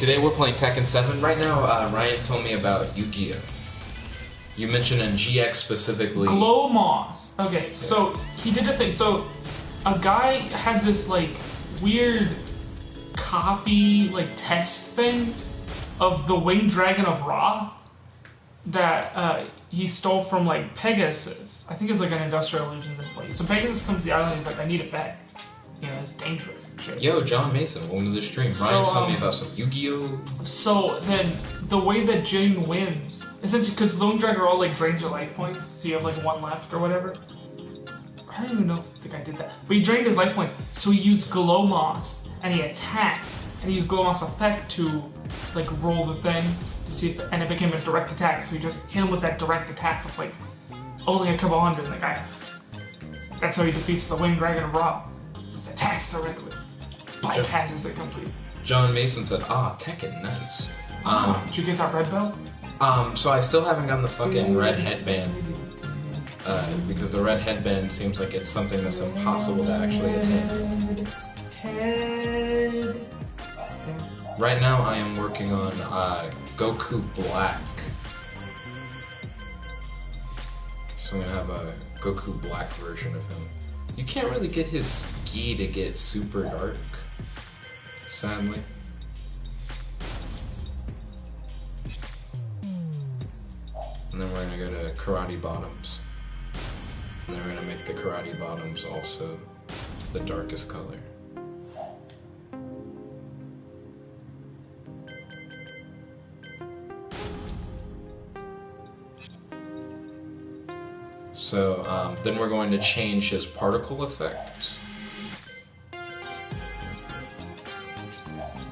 today we're playing Tekken 7. Right now, Ryan told me about Yu-Gi-Oh! You mentioned in GX specifically... Glow Moss. Okay, so he did a thing. So a guy had this, like, weird copy, like, test thing of the Winged Dragon of Ra that he stole from, like, Pegasus. I think it's, like, an Industrial Illusions employee. So Pegasus comes to the island and he's like, I need it back. You know, it's dangerous. Yo, John Mason, welcome to the stream. Ryan told me about some Yu-Gi-Oh! So then, the way that Jin wins, essentially, because Lone Dragon are all like drains your life points, so you have like one left or whatever. I don't even know if the guy did that, but he drained his life points, so he used Glow Moss and he attacked, and he used Glow Moss effect to like roll the thing to see if, and it became a direct attack. So he just hit him with that direct attack with like only a couple hundred, and the guy. That's how he defeats the Winged Dragon of Ra. Just attacks directly, bypasses it completely. John Mason said, Tekken, nice. Did you get that red belt? So I still haven't gotten the fucking red headband. Because the red headband seems like it's something that's impossible to actually attain. Right now I am working on Goku Black. So I'm gonna have a Goku Black version of him. You can't really get his gi to get super dark, sadly. And then we're gonna go to Karate Bottoms. And then we're gonna make the Karate Bottoms also the darkest color. So then we're going to change his particle effect.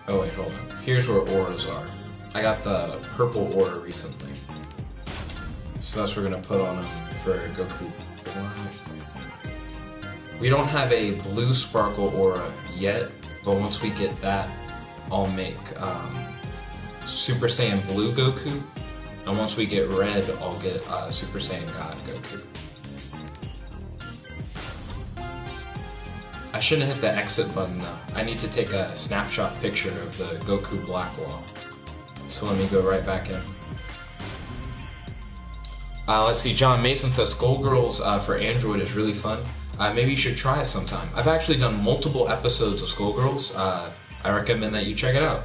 Oh wait, hold on. Here's where auras are. I got the purple aura recently. So that's what we're gonna put on him for Goku Black. We don't have a blue sparkle aura yet, but once we get that, I'll make Super Saiyan Blue Goku. And once we get red, I'll get Super Saiyan God Goku. I shouldn't have hit the exit button though. I need to take a snapshot picture of the Goku Black Law. So let me go right back in. Let's see, John Mason says Skullgirls for Android is really fun. Maybe you should try it sometime. I've actually done multiple episodes of Skullgirls. I recommend that you check it out.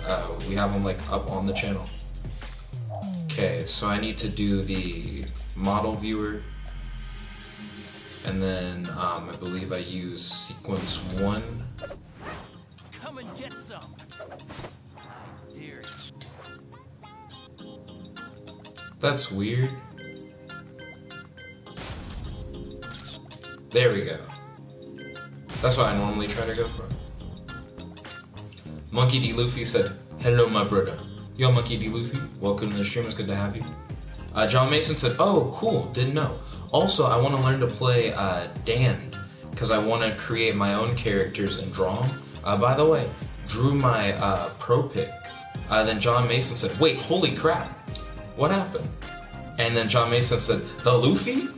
We have them like up on the channel. Okay, so I need to do the model viewer. And then I believe I use sequence 1. Come and get some. I dare you. That's weird. There we go. That's what I normally try to go for. Monkey D. Luffy said, hello my brother. Yo Monkey D. Luffy, welcome to the stream, it's good to have you. John Mason said, oh cool, didn't know. Also, I want to learn to play Dan, because I want to create my own characters and draw them. By the way, drew my pro pick. Then John Mason said, wait, holy crap, what happened? And then John Mason said, the Luffy?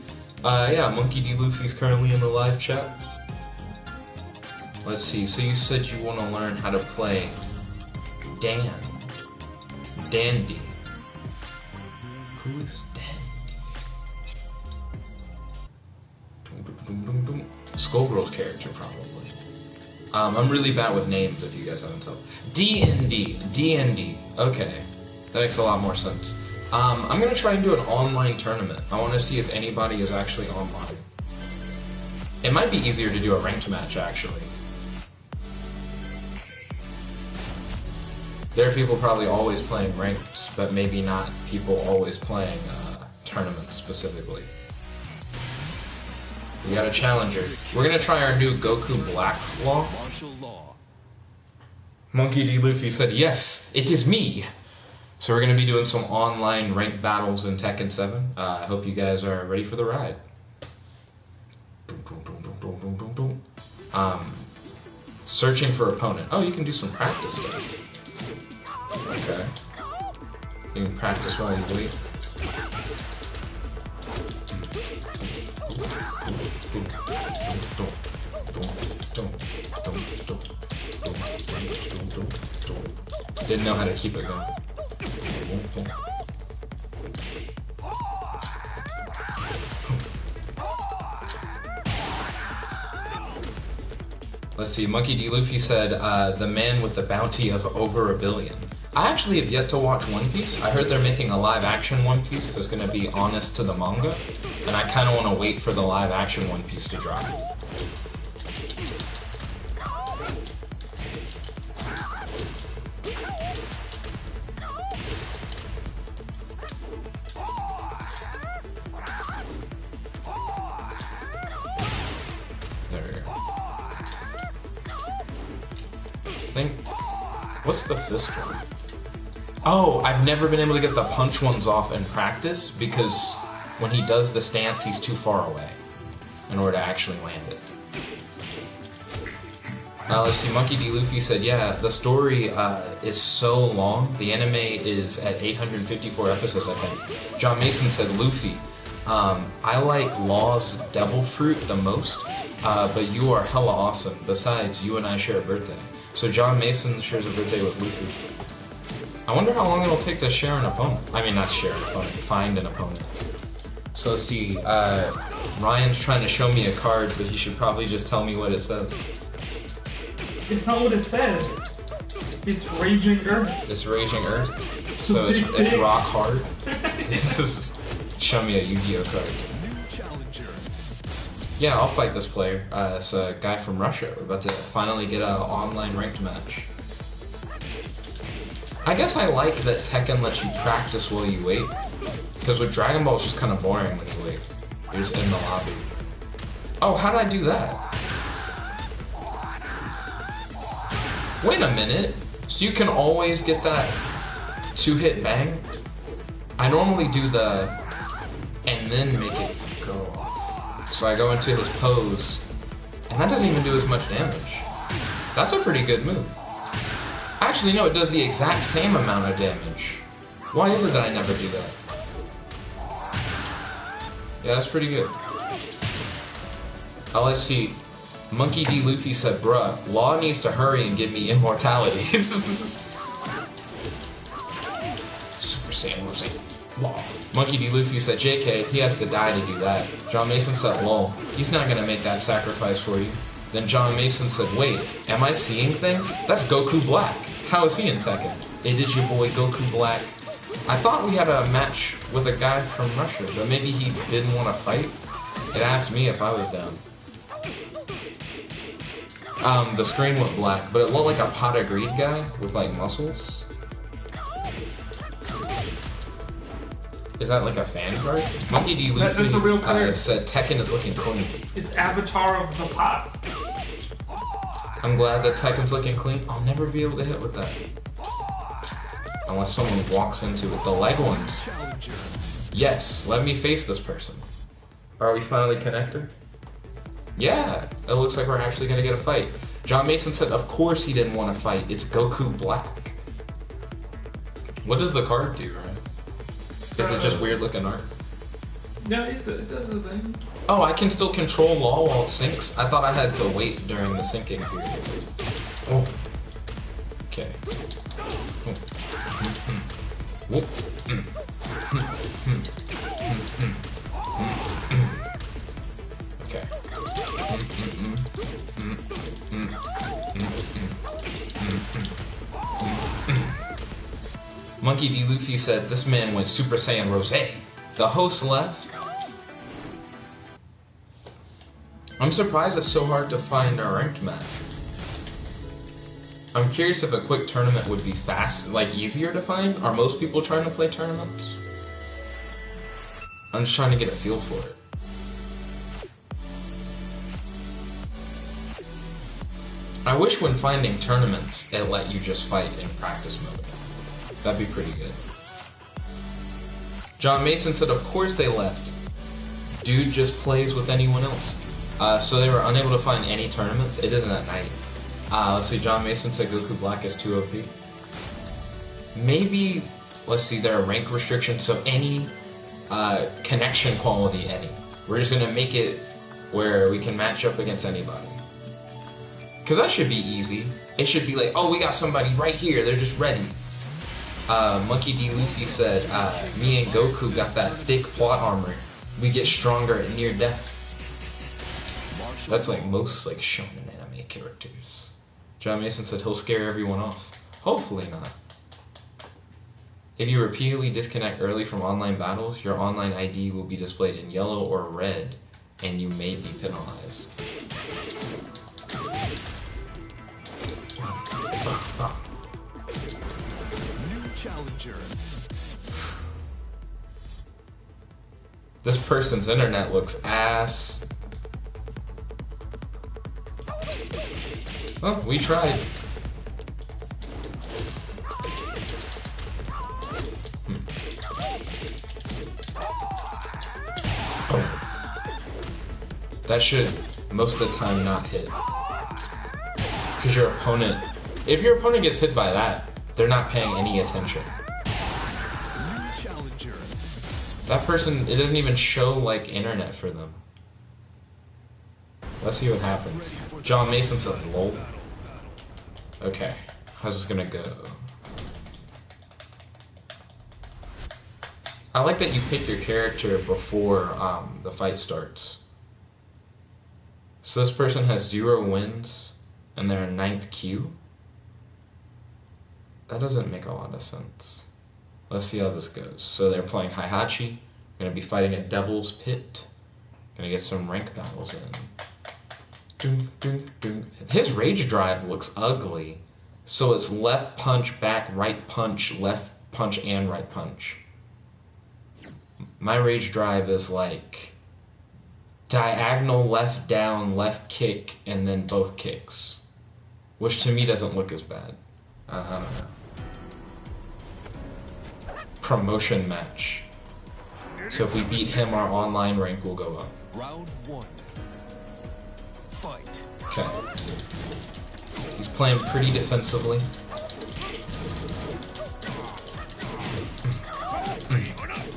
Yeah, Monkey D. Luffy's currently in the live chat. Let's see, so you said you want to learn how to play Dan. Dandy. Who is Dandy? Skullgirl's character, probably. I'm really bad with names, if you guys haven't told. D&D. D&D. Okay. That makes a lot more sense. I'm gonna try and do an online tournament. I want to see if anybody is actually online. It might be easier to do a ranked match, actually. There are people probably always playing ranks, but maybe not people always playing tournaments specifically. We got a challenger. We're gonna try our new Goku Black Law. Monkey D. Luffy said, yes, it is me. So we're gonna be doing some online ranked battles in Tekken 7. I hope you guys are ready for the ride. Searching for opponent. Oh, you can do some practice stuff. Okay. You can practice while you wait. didn't know how to keep it going. Let's see, Monkey D. Luffy said, the man with the bounty of over $1 billion. I actually have yet to watch One Piece. I heard they're making a live-action One Piece that's going to be honest to the manga, and I kind of want to wait for the live-action One Piece to drop. What's the fist one? Oh, I've never been able to get the punch ones off in practice because when he does the stance, he's too far away in order to actually land it. Let's see, Monkey D. Luffy said, yeah, the story is so long. The anime is at 854 episodes, I think. John Mason said, Luffy, I like Law's Devil Fruit the most, but you are hella awesome. Besides, you and I share a birthday. So John Mason shares a birthday with Luffy. I wonder how long it'll take to share an opponent. I mean, not share an opponent, find an opponent. So let's see, Ryan's trying to show me a card, but he should probably just tell me what it says. It's not what it says. It's Raging Earth. It's Raging Earth? So it's rock hard? This is... Show me a Yu-Gi-Oh card. Yeah, I'll fight this player. It's a guy from Russia. We're about to finally get an online ranked match. I guess I like that Tekken lets you practice while you wait. Because with Dragon Ball, it's just kind of boring when you wait. You're just in the lobby. Oh, how did I do that? Wait a minute. So you can always get that 2-hit bang? I normally do the... and then make it go off. So I go into his pose, and that doesn't even do as much damage. That's a pretty good move. Actually, no, it does the exact same amount of damage. Why is it that I never do that? Yeah, that's pretty good. Let's see. Monkey D. Luffy said, bruh, Law needs to hurry and give me immortality. Super Saiyan Rose. Law. Monkey D. Luffy said, JK, he has to die to do that. John Mason said, lol, he's not gonna make that sacrifice for you. Then John Mason said, wait, am I seeing things? That's Goku Black. How is he in Tekken? It is your boy Goku Black. I thought we had a match with a guy from Russia, but maybe he didn't want to fight? It asked me if I was down. The screen was black, but it looked like a pot of greed guy with like muscles. Is that like a fan card? Monkey D. Luffy that's a real card. Said Tekken is looking clean. It's Avatar of the Pot. I'm glad that Tekken's looking clean. I'll never be able to hit with that. Unless someone walks into it. The leg ones. Yes, let me face this person. Are we finally connected? Yeah, it looks like we're actually going to get a fight. John Mason said, of course he didn't want to fight. It's Goku Black. What does the card do, right? Is it just weird looking art? No, it does the thing. Oh, I can still control Law while it sinks? I thought I had to wait during the sinking period. Oh. Okay. Okay. Monkey D. Luffy said, this man went Super Saiyan Rose. The host left. I'm surprised it's so hard to find a ranked match. I'm curious if a quick tournament would be fast, like easier to find. Are most people trying to play tournaments? I'm just trying to get a feel for it. I wish when finding tournaments, it let you just fight in practice mode. That'd be pretty good. John Mason said, of course they left. Dude just plays with anyone else. So they were unable to find any tournaments. It isn't at night. Let's see, John Mason said Goku Black is 2 OP. Maybe, let's see, there are rank restrictions, so any connection quality, any. We're just going to make it where we can match up against anybody. Because that should be easy. It should be like, oh, we got somebody right here. They're just ready. Monkey D. Luffy said, me and Goku got that thick plot armor. We get stronger at near death. That's like most like shonen anime characters. John Mason said he'll scare everyone off. Hopefully not. If you repeatedly disconnect early from online battles, your online ID will be displayed in yellow or red, and you may be penalized. New challenger. This person's internet looks ass. Well, we tried. That should, most of the time, not hit. Because your opponent, if your opponent gets hit by that, they're not paying any attention. New challenger. That person, it doesn't even show, like, internet for them. Let's see what happens. John Mason said, lol. Okay, how's this gonna go? I like that you pick your character before the fight starts. So this person has 0 wins, and they're in 9th queue? That doesn't make a lot of sense. Let's see how this goes. So they're playing Heihachi, gonna be fighting at Devil's Pit. Gonna get some rank battles in. Dun, dun, dun. His rage drive looks ugly. So it's left punch, back, right punch, left punch, and right punch. My rage drive is like diagonal left down, left kick, and then both kicks. Which to me doesn't look as bad. I don't know. Promotion match. So if we beat him, our online rank will go up. Round 1. Fight. Okay. He's playing pretty defensively.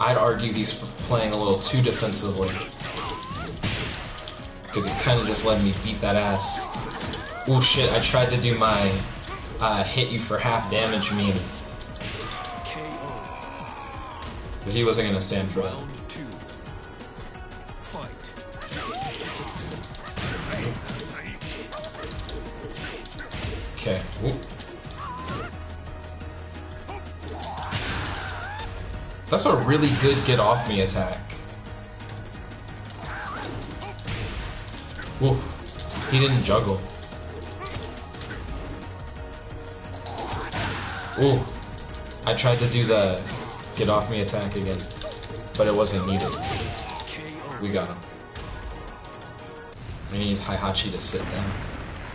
I'd argue he's playing a little too defensively. Because he kind of just let me beat that ass. Oh shit, I tried to do my hit you for half damage meme. But he wasn't going to stand for that. Round 2. Fight. Okay. Ooh. That's a really good get off me attack. Whoa. He didn't juggle. Ooh. I tried to do the get off me attack again, but it wasn't needed. We got him. We need Heihachi to sit down.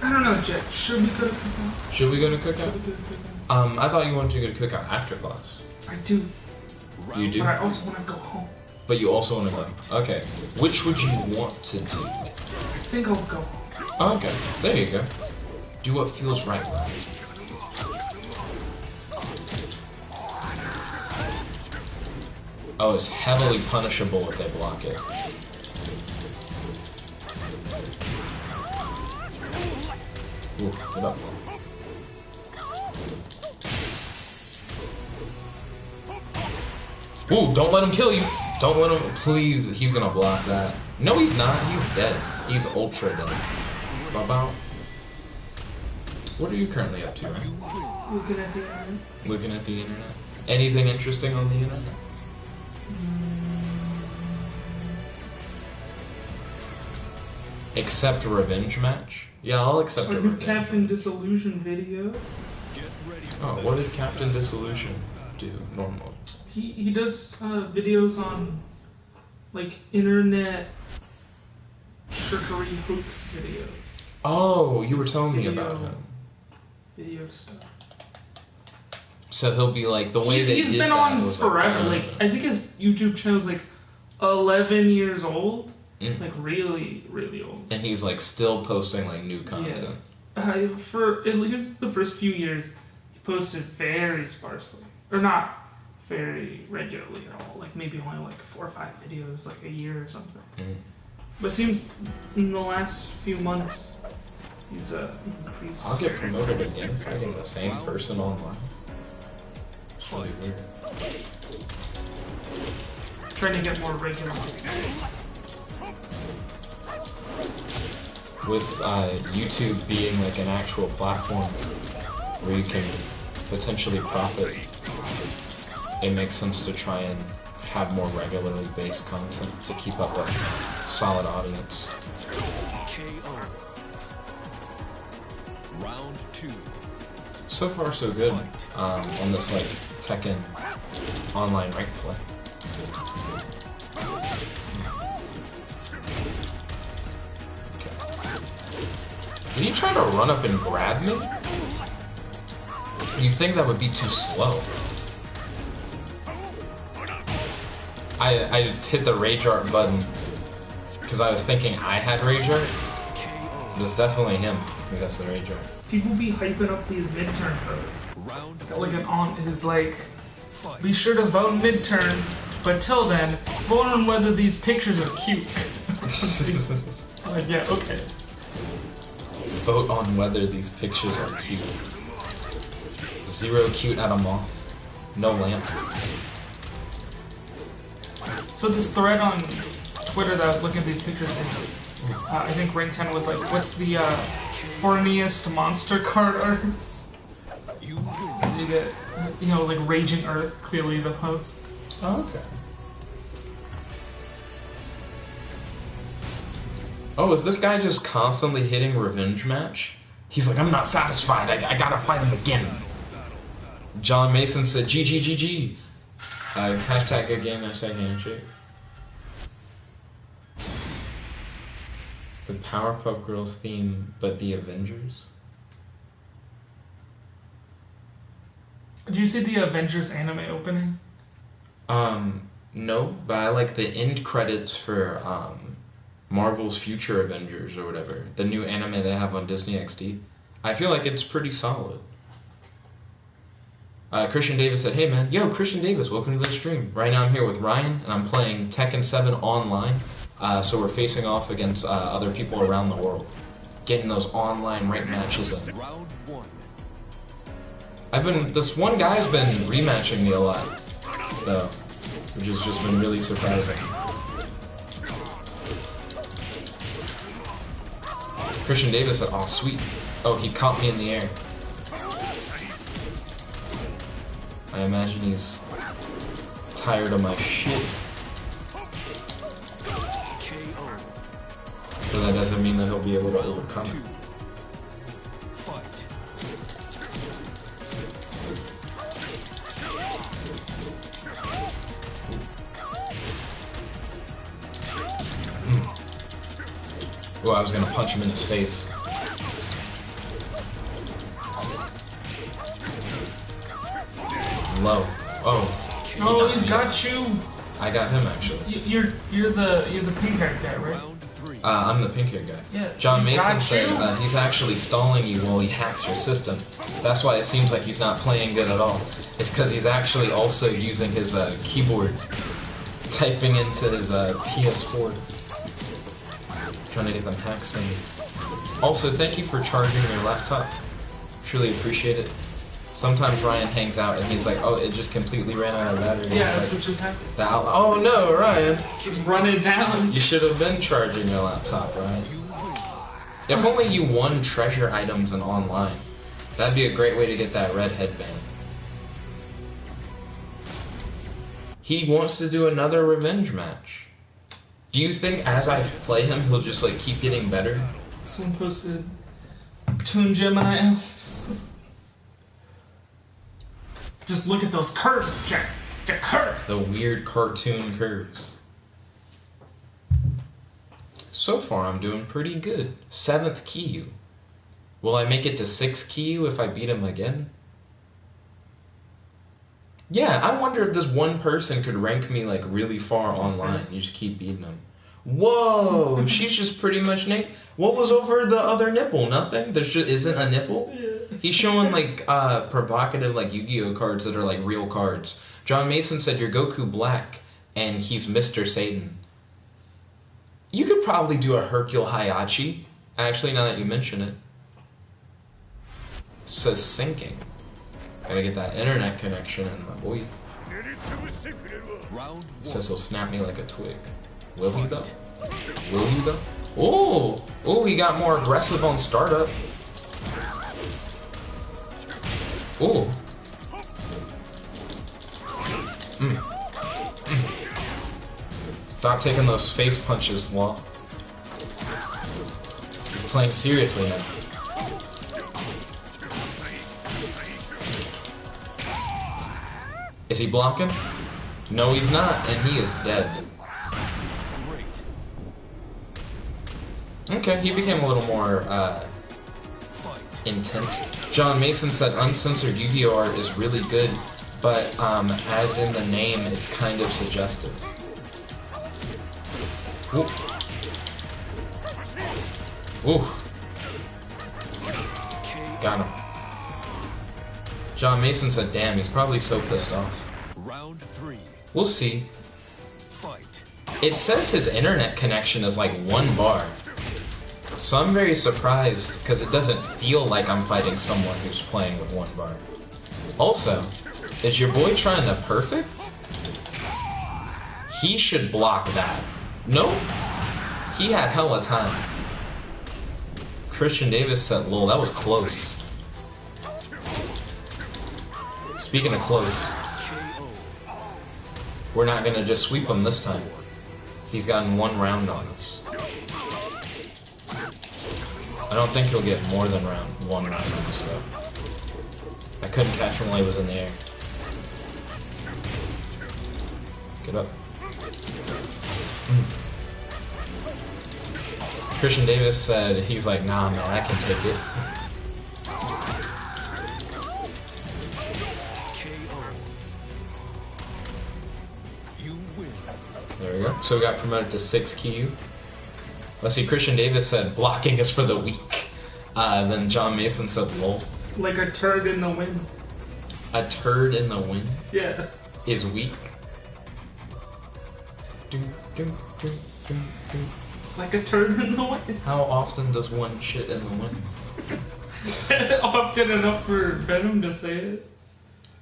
I don't know, Jet. Should we go to cookout? Should we go to cookout? Should we go to cookout? I thought you wanted to go to cookout after class. I do. You do? But I also want to go home. But you also want to go. Okay. Which would you want to do? I think I'll go home. Oh, okay. There you go. Do what feels right. Oh, it's heavily punishable if they block it. Ooh, get up. Ooh, don't let him kill you. Don't let him, please. He's gonna block that. No, he's not. He's dead. He's ultra dead. Bow. What are you currently up to, right? Looking at the internet. Looking at the internet. Anything interesting on the internet? Except a revenge match? Yeah, I'll accept a A new revenge Captain match. Disillusion video. Get ready for Oh, what does Captain Dissolution do normally? He does videos on like internet trickery hoax videos. Oh, you were telling me about him. Video stuff. So he'll be like, the way they He's did been that on was forever. Like, I think his YouTube channel's like 11 years old. Mhm. Like really, really old. and he's like still posting like new content. For at least the first few years, he posted very sparsely, or not very regularly at all. Like maybe only like 4 or 5 videos, like a year or something. Mhm. But it seems in the last few months, He's increased. I'll get promoted again fighting the same person online. It's really weird. Trying to get more regular. With YouTube being like an actual platform where you can potentially profit, it makes sense to try and have more regularly based content to keep up a solid audience. KO. Round 2. So far so good on this like Tekken online rank play. Did he try to run up and grab me? You think that would be too slow? I hit the rage art button because I was thinking I had rage art. But it's definitely him who has the rage art. People be hyping up these midterm votes. Round Like an on is like, be sure to vote midterms, but till then, vote on whether these pictures are cute. Like, yeah, okay. Vote on whether these pictures are cute. 0 cute at a moth. No lamp. So this thread on Twitter that I was looking at these pictures is, I think rank 10 was like, what's the horniest monster card arts? you win. You get, you know, like Raging Earth, clearly the post. Oh, okay. Oh, is this guy just constantly hitting revenge match? He's like, I'm not satisfied. I gotta fight him again. John Mason said, GGGG. Hashtag good game, hashtag handshake. The Powerpuff Girls theme, but the Avengers? Did you see the Avengers anime opening? No, but I like the end credits for, Marvel's Future Avengers or whatever. The new anime they have on Disney XD. I feel like it's pretty solid. Christian Davis said, hey man, yo, Christian Davis, welcome to the stream. Right now I'm here with Ryan, and I'm playing Tekken 7 online. So we're facing off against other people around the world. Getting those online rank matches in. Round 1. This one guy's been rematching me a lot, though, which has just been really surprising. Christian Davis said, oh sweet. Oh, he caught me in the air. I imagine he's tired of my shit. KO. But that doesn't mean that he'll be able to overcome 2. it. Fight. Oh, I was gonna punch him in his face. Low. Oh. he Oh, knocked he's me got out. you. I got him actually. You're the pink haired guy, right? Round 3. I'm the pink haired guy. Yeah, John he's Mason got said you. he's actually stalling you while he hacks your system. That's why it seems like he's not playing good at all. It's because he's actually also using his keyboard, typing into his PS4, trying to get them hacks in. Also, thank you for charging your laptop. Truly appreciate it. Sometimes Ryan hangs out and he's like, oh, it just completely ran out of battery. Yeah, It's that's like, what just happened. oh no, Ryan. Just run it down. You should have been charging your laptop, Ryan. You win. If only you won treasure items in online. That'd be a great way to get that red headband. He wants to do another revenge match. Do you think as I play him, he'll just like keep getting better? Someone posted Toon Gemini elves. Just look at those curves, Jack. The curve. The weird cartoon curves. So far, I'm doing pretty good. 7th Kiyu. Will I make it to 6th Kiyu if I beat him again? Yeah, I wonder if this one person could rank me like really far online. You just keep beating them. Whoa, she's just pretty much naked. What was over the other nipple? Nothing? There isn't a nipple? Yeah. He's showing like provocative like Yu-Gi-Oh cards that are like real cards. John Mason said you're Goku Black and he's Mr. Satan. You could probably do a Hercule Hayachi. Actually, now that you mention it. says sinking. Gotta get that internet connection in, my boy. Round Says he'll snap me like a twig. Will he though? Will he though? Oh! Oh, he got more aggressive on startup. Oh. Stop taking those face punches, Law. He's playing seriously now. Is he blocking? No, he's not, and he is dead. great. Okay, he became a little more Fight. intense. John Mason said uncensored Yu-Gi-Oh art is really good, but as in the name, it's kind of suggestive. Ooh. Ooh. Got him. John Mason said, damn, he's probably so pissed off. Round 3. We'll see. Fight. It says his internet connection is like 1 bar. So I'm very surprised because it doesn't feel like I'm fighting someone who's playing with 1 bar. Also, is your boy trying to perfect? He should block that. No? He had hella time. Christian Davis said, lol, that was close. Speaking of close, KO. we're not gonna just sweep him this time. He's gotten 1 round on us. I don't think he'll get more than 1 round on us though. I couldn't catch him while he was in the air. Get up. Christian Davis said, he's like, nah man, I can take it. KO. You win. There we go. So we got promoted to 6 Q. Let's see, Christian Davis said, blocking is for the weak. Then John Mason said, lol. Like a turd in the wind. A turd in the wind Yeah. is weak. Do, do, do, do, do. Like a turd in the wind. How often does one shit in the wind? Often enough for Venom to say it.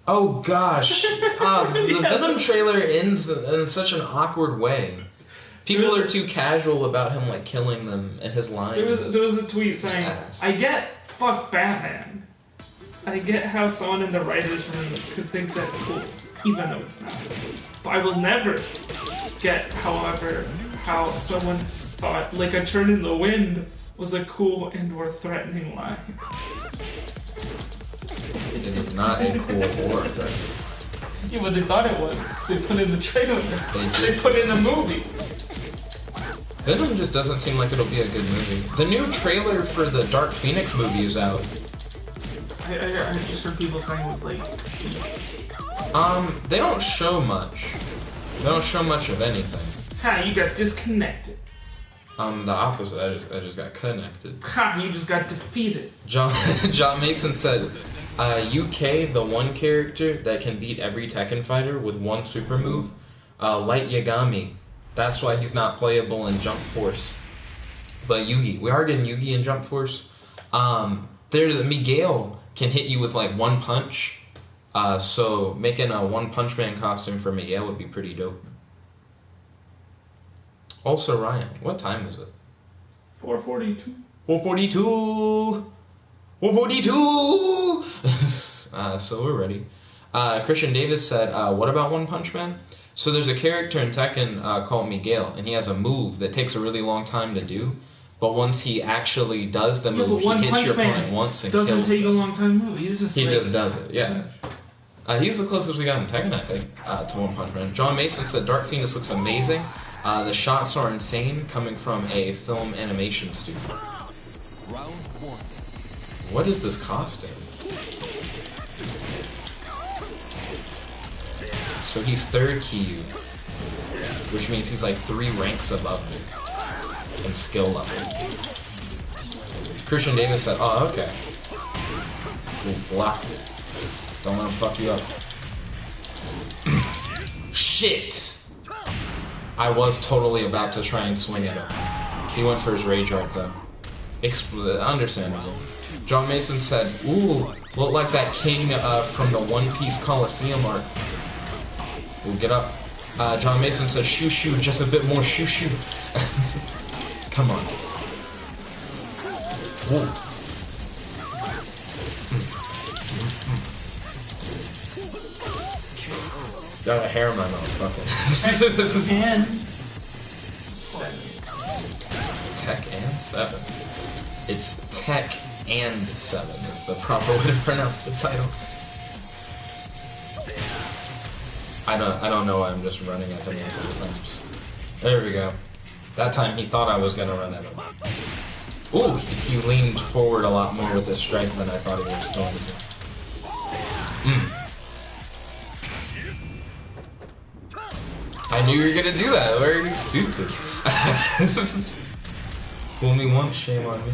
Oh gosh, the Venom trailer ends in such an awkward way. People are too casual about him like killing them and his line. There was a tweet saying, ass. I get fuck Batman. I get how someone in the writer's room could think that's cool, even though it's not. But I will never get, however, how someone thought like a turn in the wind was a cool and or threatening line. It is not a cool or threat. Yeah, but they thought it was, because they put in the trailer. They They put in the movie. Venom just doesn't seem like it'll be a good movie. The new trailer for the Dark Phoenix movie is out. I just heard people saying it was like... They don't show much. They don't show much of anything. Ha, you got disconnected. The opposite. I just got connected. Ha, you just got defeated. John Mason said, UK, the one character that can beat every Tekken fighter with 1 super move, Light Yagami. That's why he's not playable in Jump Force. But Yugi, we are getting Yugi in Jump Force. Miguel can hit you with like 1 punch. So making a One Punch Man costume for Miguel would be pretty dope. Also, Ryan, what time is it? 442. 442! 442! So we're ready. Christian Davis said, what about One Punch Man? So there's a character in Tekken called Miguel, and he has a move that takes a really long time to do. But once he actually does the move, he hits your opponent once and kills them. Doesn't take a long time to move. He's just He just does it, yeah. He's the closest we got in Tekken, I think, to One Punch Man. John Mason said Dark Phoenix looks amazing. The shots are insane, coming from a film animation studio. Round 1. What is this costume? So he's 3rd Kyu, which means he's like 3 ranks above me in skill level. Christian Davis said, oh, okay. Ooh, blocked it. Don't let him fuck you up. Shit! I was totally about to try and swing at him. He went for his Rage Art though. Understandable. John Mason said, ooh, look like that king from the One Piece Coliseum art. We'll get up. John Mason said, shoo shoo, just a bit more shoo shoo. Come on. Whoa. Got a hair in my mouth, fuck it. This is And 7. Tech and 7. It's Tech and 7 is the proper way to pronounce the title. I don't know why I'm just running at him multiple times. There we go. That time he thought I was gonna run at him. Ooh, he leaned forward a lot more with his strike than I thought he was going to. I knew you were gonna do that. Why are you stupid? Fool me once, shame on me.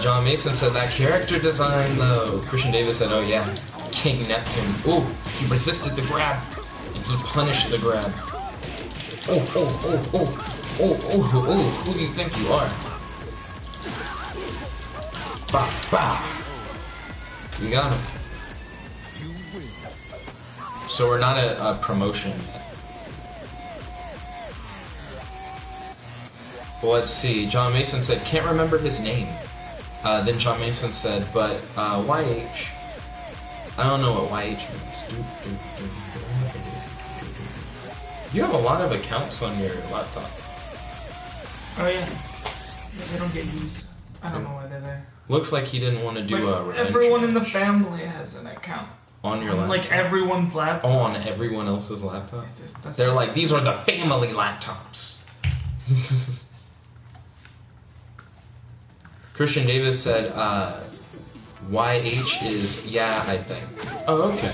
John Mason said that character design though. Christian Davis said, oh yeah, King Neptune. Ooh, he resisted the grab, and he punished the grab. Oh, who do you think you are? Bah, bah. We got him. So we're not at a promotion yet. Well, let's see. John Mason said, can't remember his name. Then John Mason said, but YH. I don't know what YH means. You have a lot of accounts on your laptop. oh yeah, they don't get used. I don't know why they're there. Looks like he didn't want to do a revenge everyone in the match. family has an account. On your laptop? Like everyone's laptop. Oh, on everyone else's laptop? That's They're like, these are the family laptops. Christian Davis said, YH is yeah, I think. Oh, okay.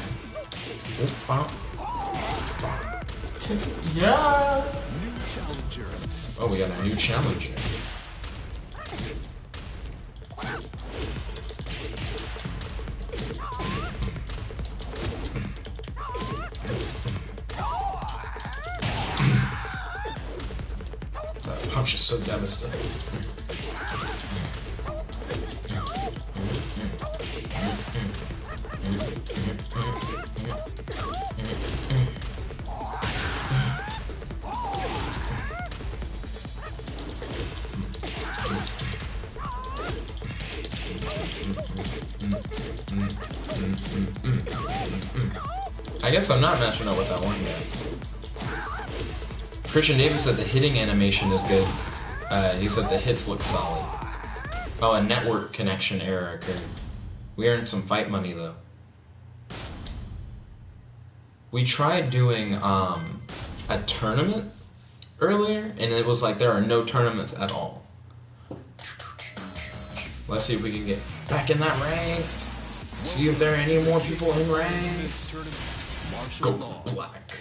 Yeah. New challenger. Oh, we got a new challenger. That punch is so devastating. I guess I'm not matching up with that one guy. Christian Davis said the hitting animation is good. He said the hits look solid. Oh, a network connection error occurred. We earned some fight money though. We tried doing a tournament earlier, and it was like there are no tournaments at all. Let's see if we can get back in that rank. See if there are any more people in rank. Go black.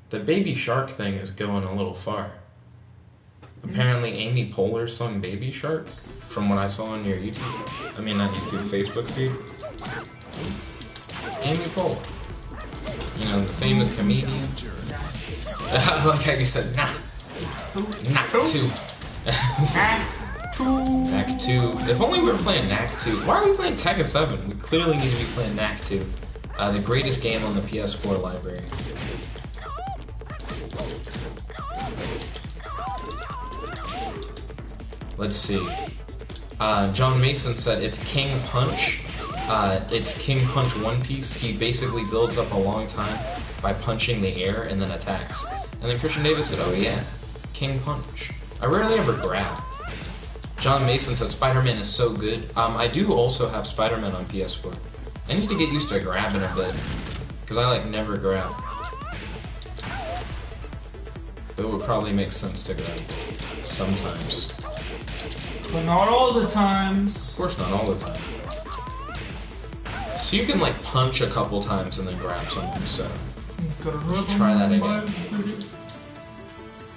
The Baby Shark thing is going a little far. Apparently Amy Poehler sung Baby Shark, from what I saw on your YouTube. I mean, not YouTube, Facebook feed. Amy Poehler. You know, the famous comedian. I like how you said, nah. Knack 2. Knack 2. If only we were playing Knack 2. Why are we playing Tekken 7? We clearly need to be playing Knack 2. The greatest game on the PS4 library. Let's see. John Mason said it's King Punch. It's King Punch One Piece. He basically builds up a long time by punching the air and then attacks. And then Christian Davis said, oh yeah, King Punch. I rarely ever grab. John Mason said Spider-Man is so good. I do also have Spider-Man on PS4. I need to get used to grabbing a bit, because I like never grab. But it would probably make sense to grab sometimes. But not all the times. Of course, not all the time. So you can like punch a couple times and then grab something. So let's try that again.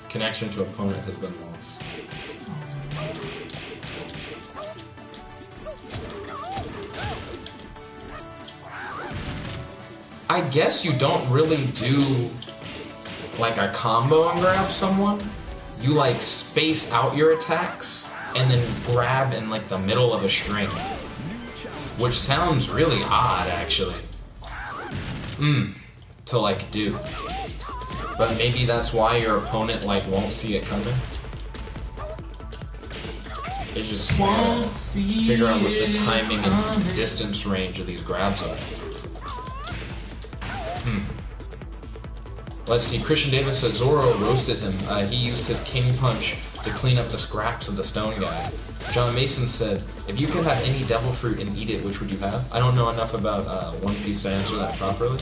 Connection to opponent has been lost. I guess you don't really do like a combo and grab someone, you like space out your attacks and then grab in like the middle of a string. Which sounds really odd actually. To like do. But maybe that's why your opponent like won't see it coming. It's just gotta figure out what the timing and distance range of these grabs are. Let's see, Christian Davis said Zoro roasted him. He used his king punch to clean up the scraps of the stone guy. John Mason said, if you could have any devil fruit and eat it, which would you have? I don't know enough about One Piece to answer that properly.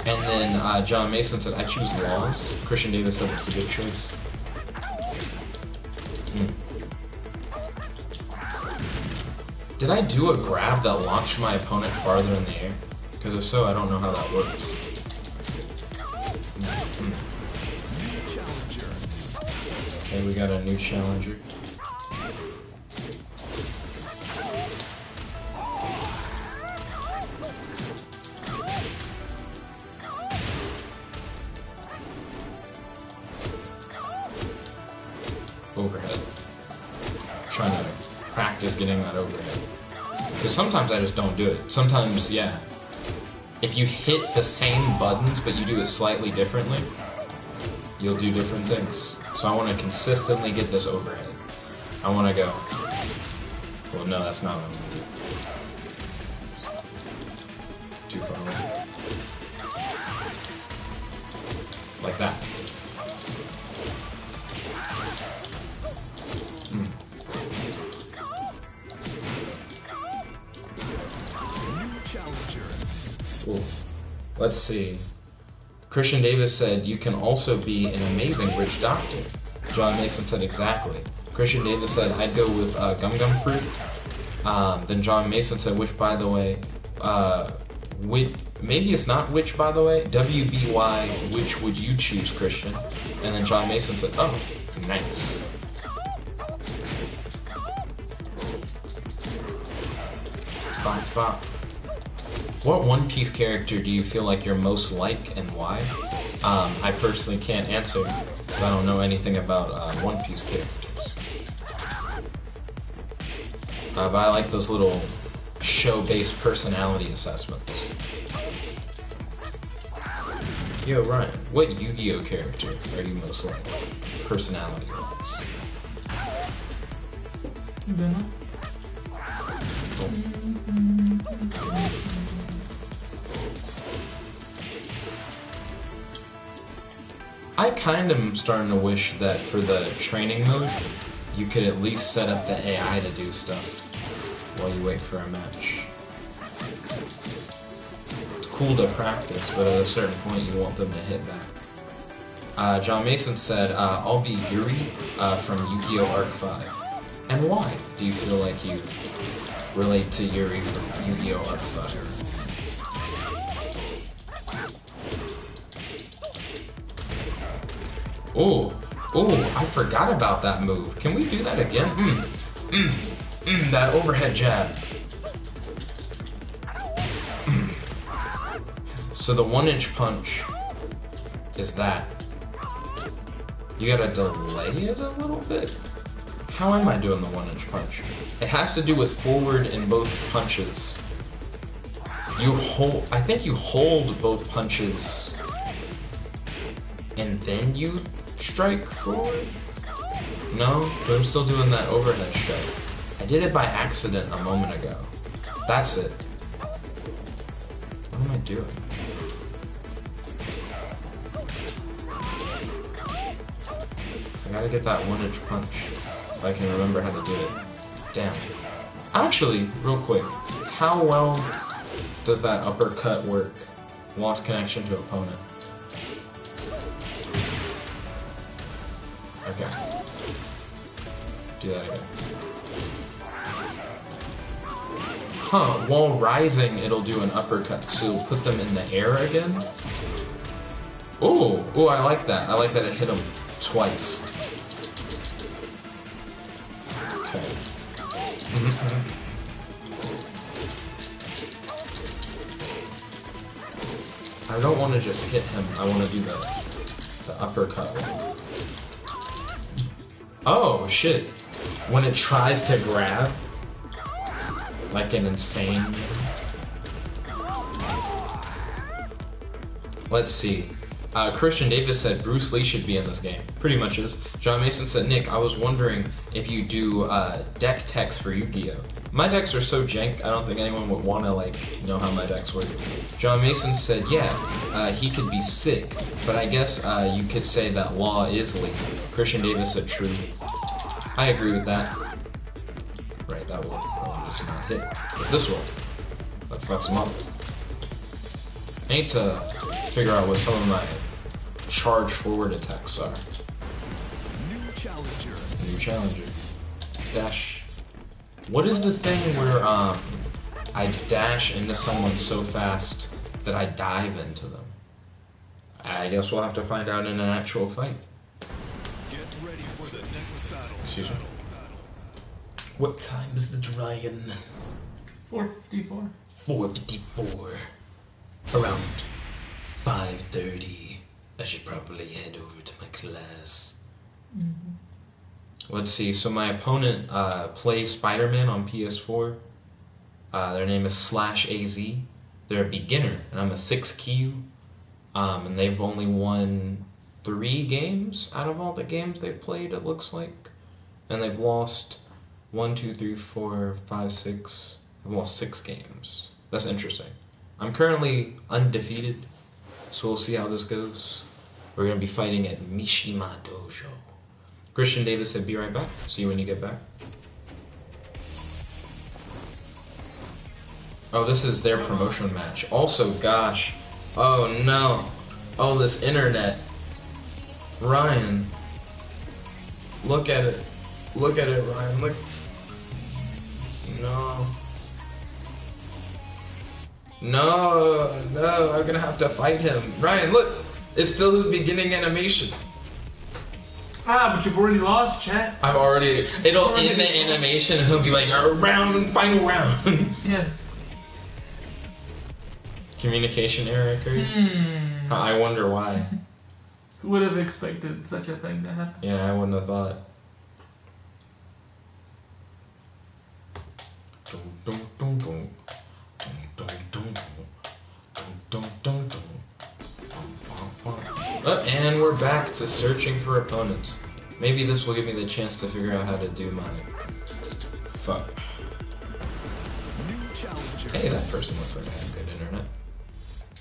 And then John Mason said, I choose laws. Christian Davis said it's a good choice. Did I do a grab that launched my opponent farther in the air? Because if so, I don't know how that works. Okay, we got a new challenger. Overhead. Trying to practice getting that overhead. Because sometimes I just don't do it. Sometimes, yeah. If you hit the same buttons but you do it slightly differently, you'll do different things. So I want to consistently get this overhead. I want to go. Well, no, that's not what I'm going to do. Too far away. Like that. Ooh. Let's see. Christian Davis said, you can also be an amazing witch doctor. John Mason said, exactly. Christian Davis said, I'd go with Gum Gum Fruit. Then John Mason said, which, by the way, maybe it's not which, by the way. WBY, which would you choose, Christian? And then John Mason said, oh, nice. Bop, bop. What One Piece character do you feel like you're most like and why? I personally can't answer because I don't know anything about One Piece characters. But I like those little show-based personality assessments. Yo, Ryan, what Yu-Gi-Oh character are you most like, personality-wise? Cool. I kind of am starting to wish that for the training mode, you could at least set up the AI to do stuff while you wait for a match. It's cool to practice, but at a certain point you want them to hit back. John Mason said, I'll be Yuri from Yu-Gi-Oh! Arc 5. And why do you feel like you relate to Yuri from Yu-Gi-Oh! Arc 5? Oh, I forgot about that move. Can we do that again? That overhead jab. So the 1-inch punch is that. You gotta delay it a little bit? How am I doing the 1-inch punch? It has to do with forward in both punches. I think you hold both punches and then you strike forward? No, but I'm still doing that overhead strike. I did it by accident a moment ago. That's it. What am I doing? I gotta get that 1-inch punch if I can remember how to do it. Damn. Actually, real quick, how well does that uppercut work? Lost connection to opponent. Okay. Do that again. Huh, while rising, it'll do an uppercut, so it'll put them in the air again? Ooh, I like that. I like that it hit them twice. Okay. I don't want to just hit him, I want to do the uppercut. Oh shit! When it tries to grab, like an insane. Let's see. Christian Davis said Bruce Lee should be in this game. Pretty much is. John Mason said, Nick, I was wondering if you do deck techs for Yu-Gi-Oh! My decks are so jank, I don't think anyone would want to like know how my decks work. John Mason said, yeah, he could be sick, but I guess you could say that Law is Lee. Christian Davis said true. I agree with that. Right, that will just not hit. But this will. That fucks him up. I need to figure out what some of my charge forward attacks are. New challenger. New challenger. Dash. What is the thing where I dash into someone so fast that I dive into them? I guess we'll have to find out in an actual fight. Get ready for the next battle. Excuse me. What time is the dragon? 4:54. 4:54. Around 5:30. I should probably head over to my class. Mm-hmm. Let's see. So my opponent plays Spider-Man on PS4. Their name is /AZ. They're a beginner, and I'm a 6Q. And they've only won 3 games out of all the games they've played, it looks like. And they've lost 1, 2, 3, 4, 5, 6. They've lost 6 games. That's interesting. I'm currently undefeated, so we'll see how this goes. We're going to be fighting at Mishima Dojo. Christian Davis said, be right back. See you when you get back. Oh, this is their promotion match. Also, gosh. Oh, no. Oh, this internet. Ryan. Look at it. Look at it, Ryan. Look. No. No, I'm gonna have to fight him. Ryan, look! It's still the beginning animation. Ah, but you've already lost, chat. I've already... It'll end the animation and he'll be like, final round. Yeah. Communication error occurred? I wonder why. Who would have expected such a thing to happen? Yeah, I wouldn't have thought. And we're back to searching for opponents. Maybe this will give me the chance to figure out how to do my... Fuck. Hey, that person looks like they have good internet.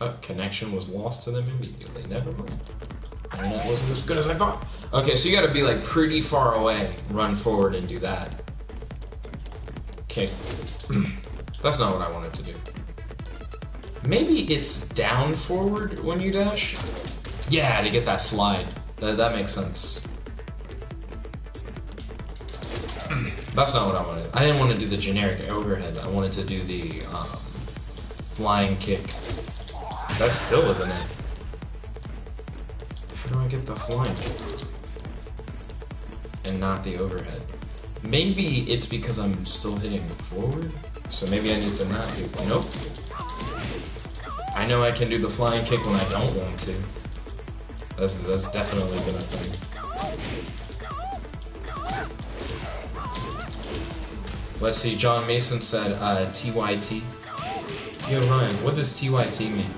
Oh, connection was lost to them immediately. Never mind. Internet wasn't as good as I thought. Okay, so you gotta be like pretty far away, run forward and do that. Okay. That's not what I wanted to do. Maybe it's down forward when you dash? Yeah, to get that slide. That makes sense. That's not what I wanted. I didn't want to do the generic overhead. I wanted to do the flying kick. That still isn't it. How do I get the flying kick? And not the overhead? Maybe it's because I'm still hitting forward? So maybe I need to not do... Nope. I know I can do the flying kick when I don't want to. That's definitely been a thing. Let's see, John Mason said TYT. Yo, Ryan, what does TYT mean?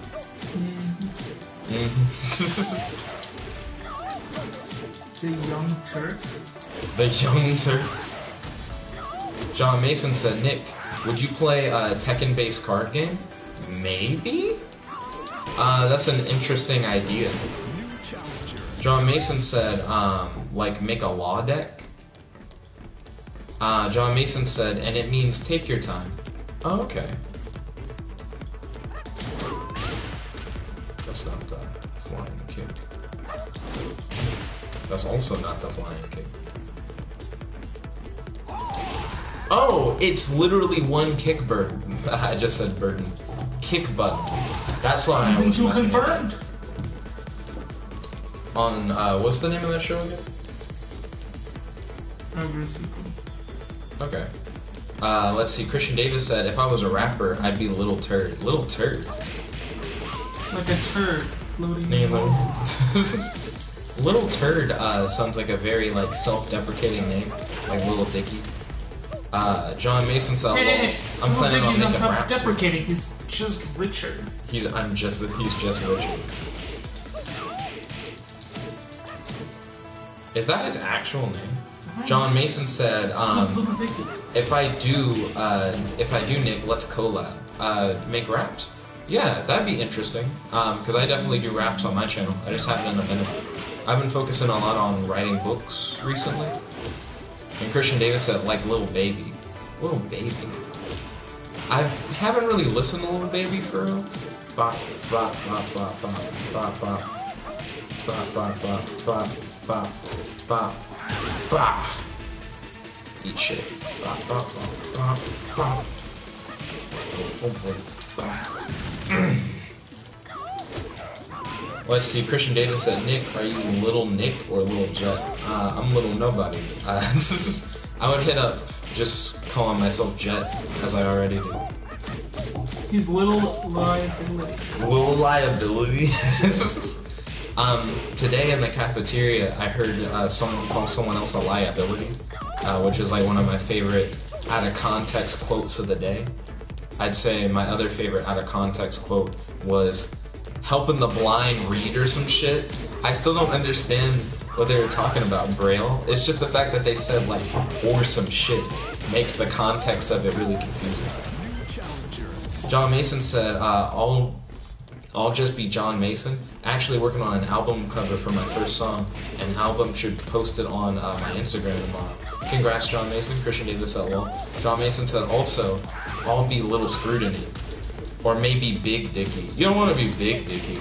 The Young Turks? The Young Turks? John Mason said, Nick, would you play a Tekken-based card game? Maybe? That's an interesting idea. John Mason said, like, make a law deck. John Mason said, and it means take your time. Oh, okay. That's not the flying kick. That's also not the flying kick. Oh, it's literally one kick burden. I just said burden. Kick button. That's why I was Season 2 messing confirmed. up. On, what's the name of that show again? Okay. Let's see. Christian Davis said, if I was a rapper, I'd be Little Turd. Little Turd? Like a turd floating in Name the water. Little Turd sounds like a very like self-deprecating name, like Little Dicky. John Mason said, Hey, I'm planning on Dicky's not making raps. self-deprecating. He's just richer. He's just Richard. Is that his actual name? John Mason said, Who's Little Dicky? if I do Nick, let's collab. Make raps. Yeah, that'd be interesting. Because I definitely do raps on my channel. I just haven't in a minute. I've been focusing a lot on writing books recently. And Christian Davis said, like Lil Baby. Lil Baby. I haven't really listened to Lil Baby for real. Bop, bop, bop, bop, bop, bop, bop. Bop, bop, bop, bop, bop, bop, bop. Eat shit. Bop, bop, bop, bop, bop. Oh boy. Let's see, Christian Davis said, Nick, are you Little Nick or Little Jet? I'm Little Nobody. I would hit up just calling myself Jet, as I already do. He's Little Liability. Little Liability. Today in the cafeteria, I heard someone call someone else a liability, which is like one of my favorite out-of-context quotes of the day. I'd say my other favorite out-of-context quote was, helping the blind read or some shit. I still don't understand what they were talking about, Braille. It's just the fact that they said, like, or some shit makes the context of it really confusing. John Mason said, I'll just be John Mason. Actually working on an album cover for my first song. An album should post it on my Instagram tomorrow. Congrats, John Mason. Christian Davis said, well. John Mason said, also, I'll be Little Scrutiny. Or maybe Big Dicky. You don't want to be Big Dicky.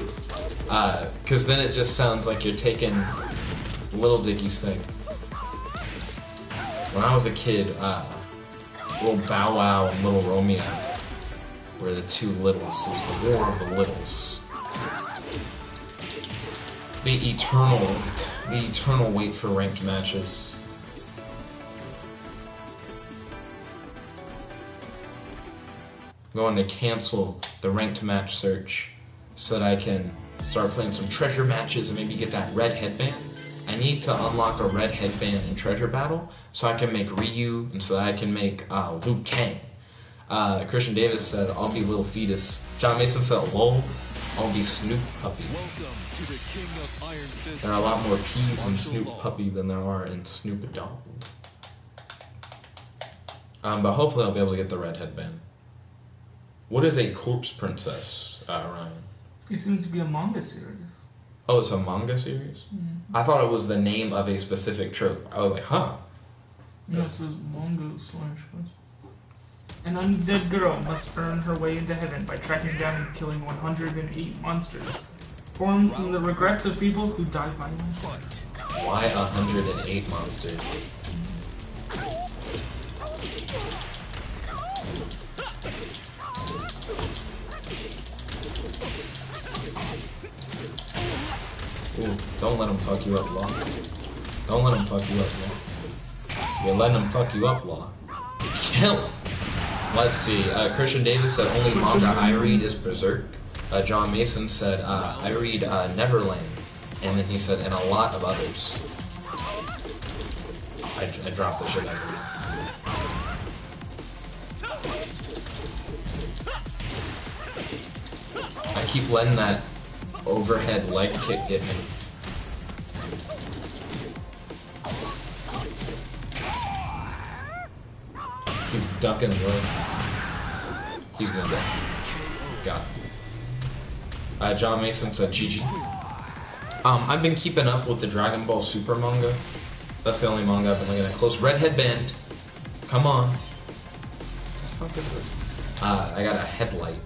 Because then it just sounds like you're taking Little Dicky's thing. When I was a kid, Little Bow Wow and Little Romeo were the two littles. It was the war of the littles. The eternal wait for ranked matches. I'm going to cancel the ranked match search so that I can start playing some treasure matches and maybe get that red headband. I need to unlock a red headband in treasure battle so I can make Ryu and so that I can make Liu Kang. Christian Davis said, I'll be Little Fetus. John Mason said, lol, I'll be Snoop Puppy. There are a lot more P's in Snoop Puppy than there are in Snoop Dogg. But hopefully I'll be able to get the red headband. What is a corpse princess, Ryan? It seems to be a manga series. Oh, it's a manga series? Mm-hmm. I thought it was the name of a specific trope. I was like, huh. No, it says manga / An undead girl must earn her way into heaven by tracking down and killing 108 monsters, formed from the regrets of people who died violently. Why 108 monsters? Ooh, don't let him fuck you up, Law. Don't let him fuck you up, Law. You're letting him fuck you up, Law. Kill him! Let's see, Christian Davis said only manga I read is Berserk. John Mason said, I read Neverland. And then he said, and a lot of others. I dropped the shit out of it. I keep letting that overhead leg kick get me. He's ducking low. He's gonna die. Got him. John Mason said GG. I've been keeping up with the Dragon Ball Super manga. That's the only manga I've been looking at close. Red headband. Come on. What the fuck is this? I got a headlight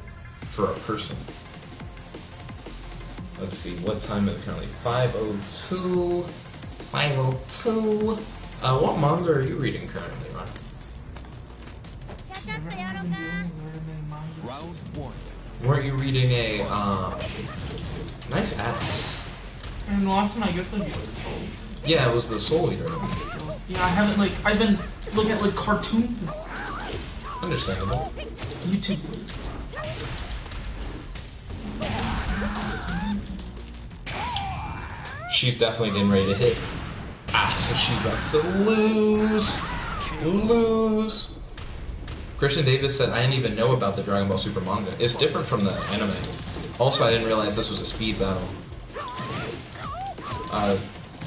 for a person. Let's see, what time is it currently? 5:02. 5:02. What manga are you reading currently, Ron? Round one. Weren't you reading a, nice ads? And the last one I guess would be like Soul. Yeah, it was the Soul Eater. Yeah, I haven't like, I've been looking at like cartoons and stuff. Understandable. YouTube. She's definitely getting ready to hit. Ah, so she's about to lose. Christian Davis said, I didn't even know about the Dragon Ball Super manga. It's different from the anime. Also, I didn't realize this was a speed battle.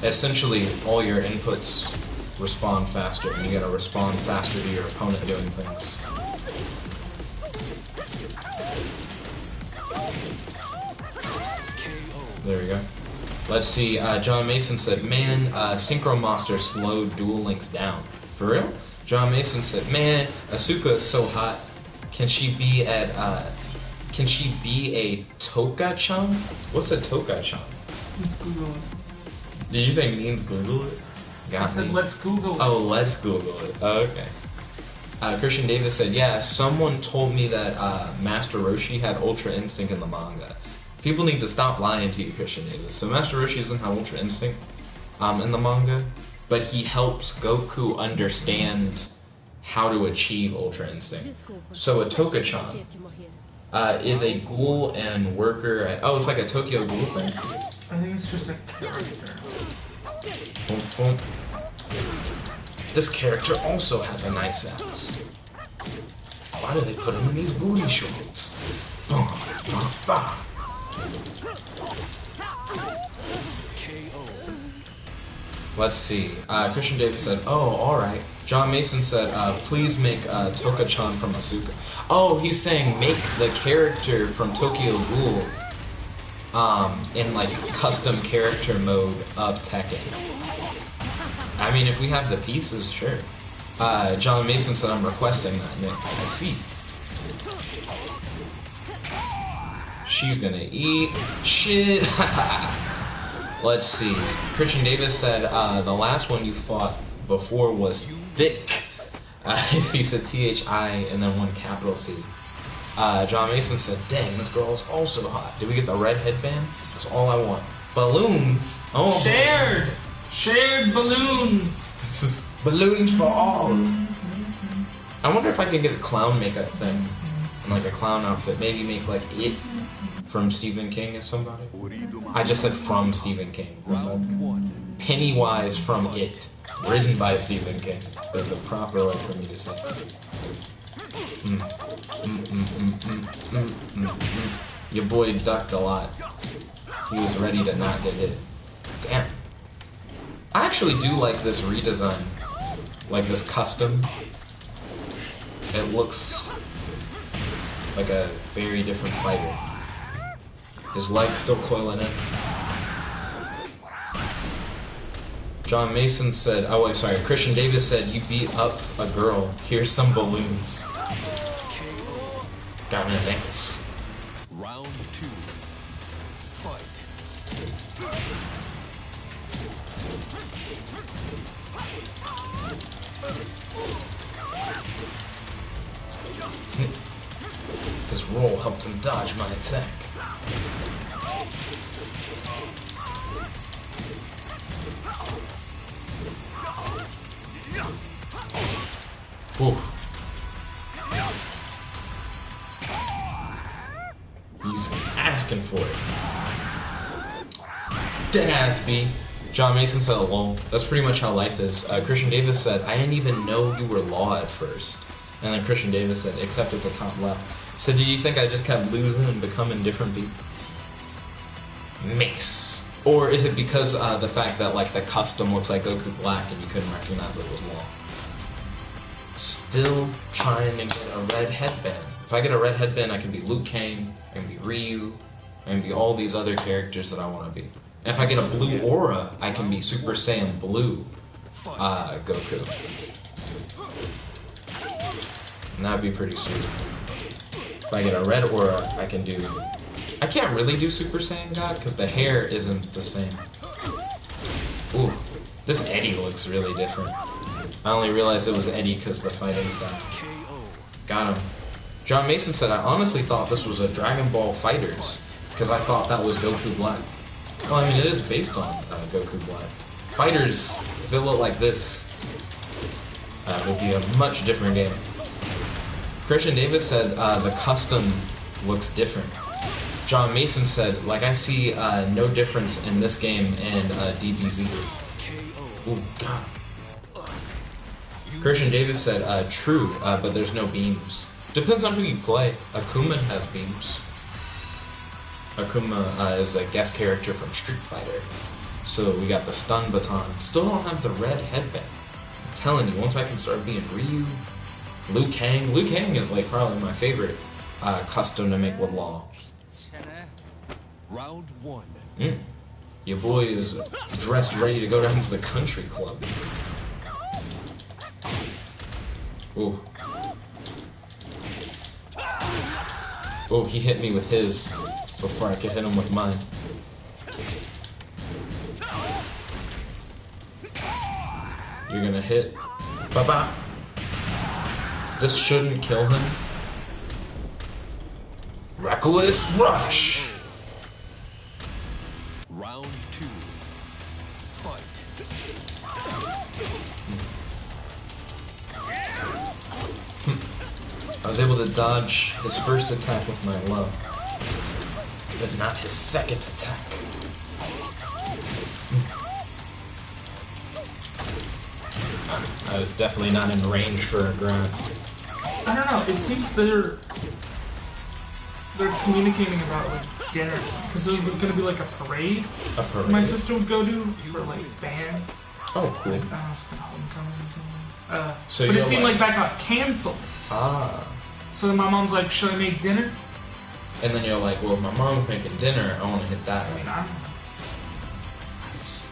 Essentially, all your inputs respond faster, and you gotta respond faster to your opponent doing things. There we go. Let's see, John Mason said, man, Synchro Monster slowed Duel Links down. For real? John Mason said, man, Asuka is so hot. Can she be a Toka-chan? What's a Toka-chan? Let's Google it. Did you say means Google it? I said let's Google it. Oh, let's Google it. Oh, okay. Christian Davis said, yeah, someone told me that Master Roshi had Ultra Instinct in the manga. People need to stop lying to you, Christian Davis. So Master Roshi doesn't have Ultra Instinct in the manga, but he helps Goku understand how to achieve Ultra Instinct. So a Toka-chan is a ghoul and worker at... Oh, it's like a Tokyo Ghoul thing? I think it's just a character. Boom, boom. This character also has a nice ass. Why do they put him in these booty shorts? Boom, boom, boom. Let's see. Christian Davis said, oh, alright. John Mason said, please make Toka-chan from Asuka. Oh, he's saying make the character from Tokyo Ghoul in like custom character mode of Tekken. I mean, if we have the pieces, sure. John Mason said, I'm requesting that, Nick. I see. She's gonna eat shit. Let's see. Christian Davis said, the last one you fought before was thick. He said T-H-I and then one capital C. John Mason said, dang, this girl is also hot. Did we get the red headband? That's all I want. Balloons! Oh, Shared! Shared balloons! This is balloons for all! I wonder if I could get a clown makeup thing. And like a clown outfit. Maybe make like it from Stephen King as somebody. I just said from Stephen King. Pennywise from It. Written by Stephen King. Is the proper way for me to say it. Your boy ducked a lot. He was ready to not get hit. Damn. I actually do like this redesign. Like this custom. It looks like a very different fighter. His leg's still coiling in. John Mason said, oh wait, sorry, Christian Davis said, you beat up a girl. Here's some balloons. Got me his ankles. Round 2. Fight. His roll helped him dodge my attack. Ooh. He's asking for it. Dead ass B. John Mason said, lol. That's pretty much how life is. Christian Davis said, I didn't even know you were law at first. And then Christian Davis said, except at the top left. So do you think I just kept losing and becoming different people? Mace. Or is it because the fact that like the custom looks like Goku Black and you couldn't recognize that it was Law? Still trying to get a red headband. If I get a red headband, I can be Liu Kang, I can be Ryu, I can be all these other characters that I want to be. And if I get a blue aura, I can be Super Saiyan Blue Goku. And that'd be pretty sweet. If I get a red aura, I can do... I can't really do Super Saiyan God, because the hair isn't the same. Ooh, this Eddie looks really different. I only realized it was Eddie because the fighting style. Got him. John Mason said, I honestly thought this was a Dragon Ball Fighters, because I thought that was Goku Black. Well, I mean, it is based on Goku Black. Fighters, if it looked like this, would be a much different game. Christian Davis said the custom looks different. John Mason said, like I see no difference in this game and DBZ. Oh God. Christian Davis said, true, but there's no beams. Depends on who you play. Akuma has beams. Akuma is a guest character from Street Fighter. So we got the stun baton. Still don't have the red headband. I'm telling you, once I can start being Ryu, Liu Kang. Liu Kang is like probably my favorite custom to make with Law. Round 1. Your boy is dressed ready to go down to the country club. Ooh. Oh, he hit me with his before I could hit him with mine. You're gonna hit. Ba-ba! This shouldn't kill him. Reckless Rush! Round 2. Fight. I was able to dodge his first attack with my low, but not his second attack. I was definitely not in range for a grunt. I don't know. It seems they're communicating about like dinner because there's going to be like a parade. A parade? My sister would go to for like band. Oh, cool. Like, I don't know, it's kind of homecoming or something. So but it you're seemed like- like that got canceled. Ah. So then my mom's like, "Should I make dinner?" And then you're like, well, if my mom's making dinner, I want to hit that I mean, one.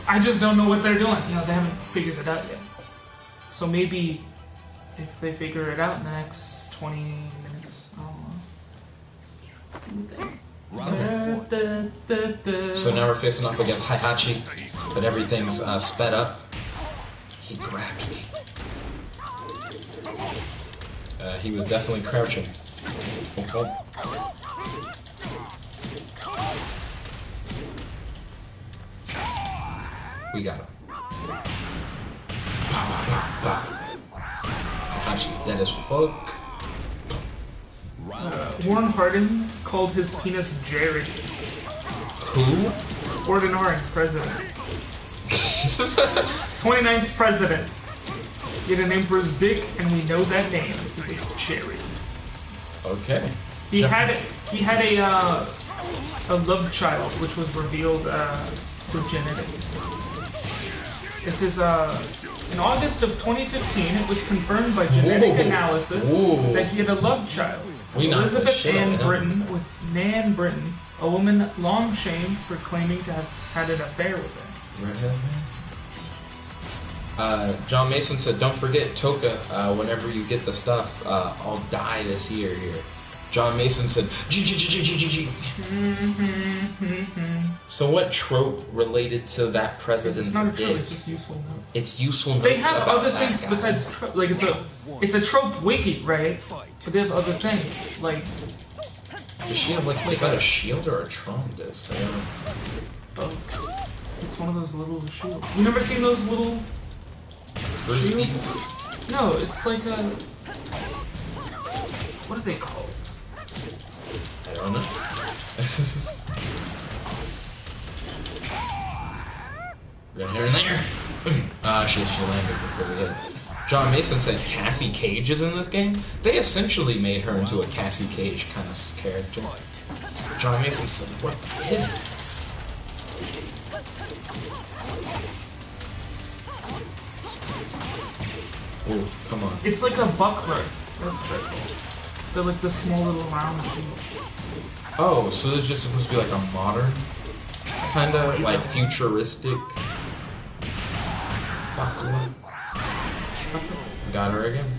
I just don't know what they're doing. You know, they haven't figured it out yet. So maybe if they figure it out in the next 20 minutes, Round 1. So now we're facing off against Heihachi, but everything's sped up. He grabbed me. He was definitely crouching. Oh, oh. We got him. Heihachi's dead as fuck. Warren Harding called his penis Jerry. Who? Warren Harding, president. 29th president. He had a name for his dick, and we know that name. It was Jerry. Okay. He had a love child, which was revealed through genetics. This is in August of 2015. It was confirmed by genetic analysis that he had a love child. We knocked the Elizabeth shit out of Ann him. Britton, with Nan Britton, a woman long shamed for claiming to have had an affair with him. Redhead man. John Mason said, "Don't forget Toka. Whenever you get the stuff, I'll die to see her here." John Mason said, "G." So what trope related to that president's It's not a trope, dick? it's just useful notes. It's useful notes They have about other that things guy. besides trope. Like it's a trope wiki, right? But they have other things like Does she have like, is that a shield or a Tron disc? I don't know. it's one of those little shields. You never seen those little? Frisbees? No, it's like a. What are they called? I don't know. We're gonna hit her there. She landed before we hit her. John Mason said Cassie Cage is in this game. They essentially made her into a Cassie Cage kind of character. John Mason said, what is this? Oh, come on. It's like a buckler. That's pretty cool. They're like the small little round shield. Oh, so it's just supposed to be like a modern, kind of like futuristic buckler. Got her again.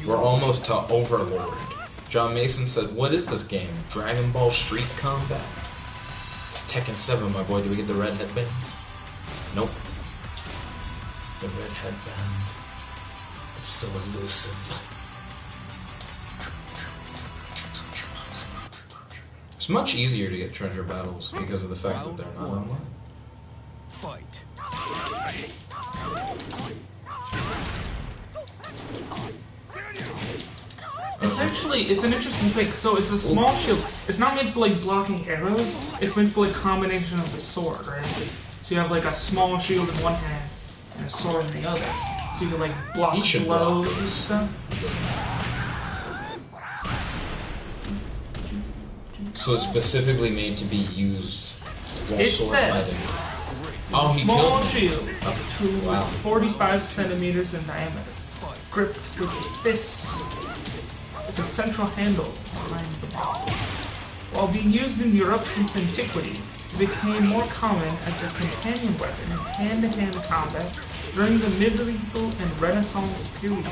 We're almost to Overlord. John Mason said, what is this game? Dragon Ball Street Combat? It's Tekken 7, my boy. Do we get the red headband? Nope. The red headband. It's so elusive. It's much easier to get treasure battles because of the fact that they're not online. Fight. Essentially, it's an interesting pick. So it's a small shield. It's not meant for like blocking arrows. It's meant for like combination of the sword, right? So you have like a small shield in one hand and a sword in the other. So you can like block blows and stuff. So it's specifically made to be used while It sword says fighting. Oh, he small killed him. shield up to 45 centimeters in diameter, gripped with fists, with a central handle behind the ball. While being used in Europe since antiquity, it became more common as a companion weapon in hand-to-hand combat during the medieval and Renaissance periods.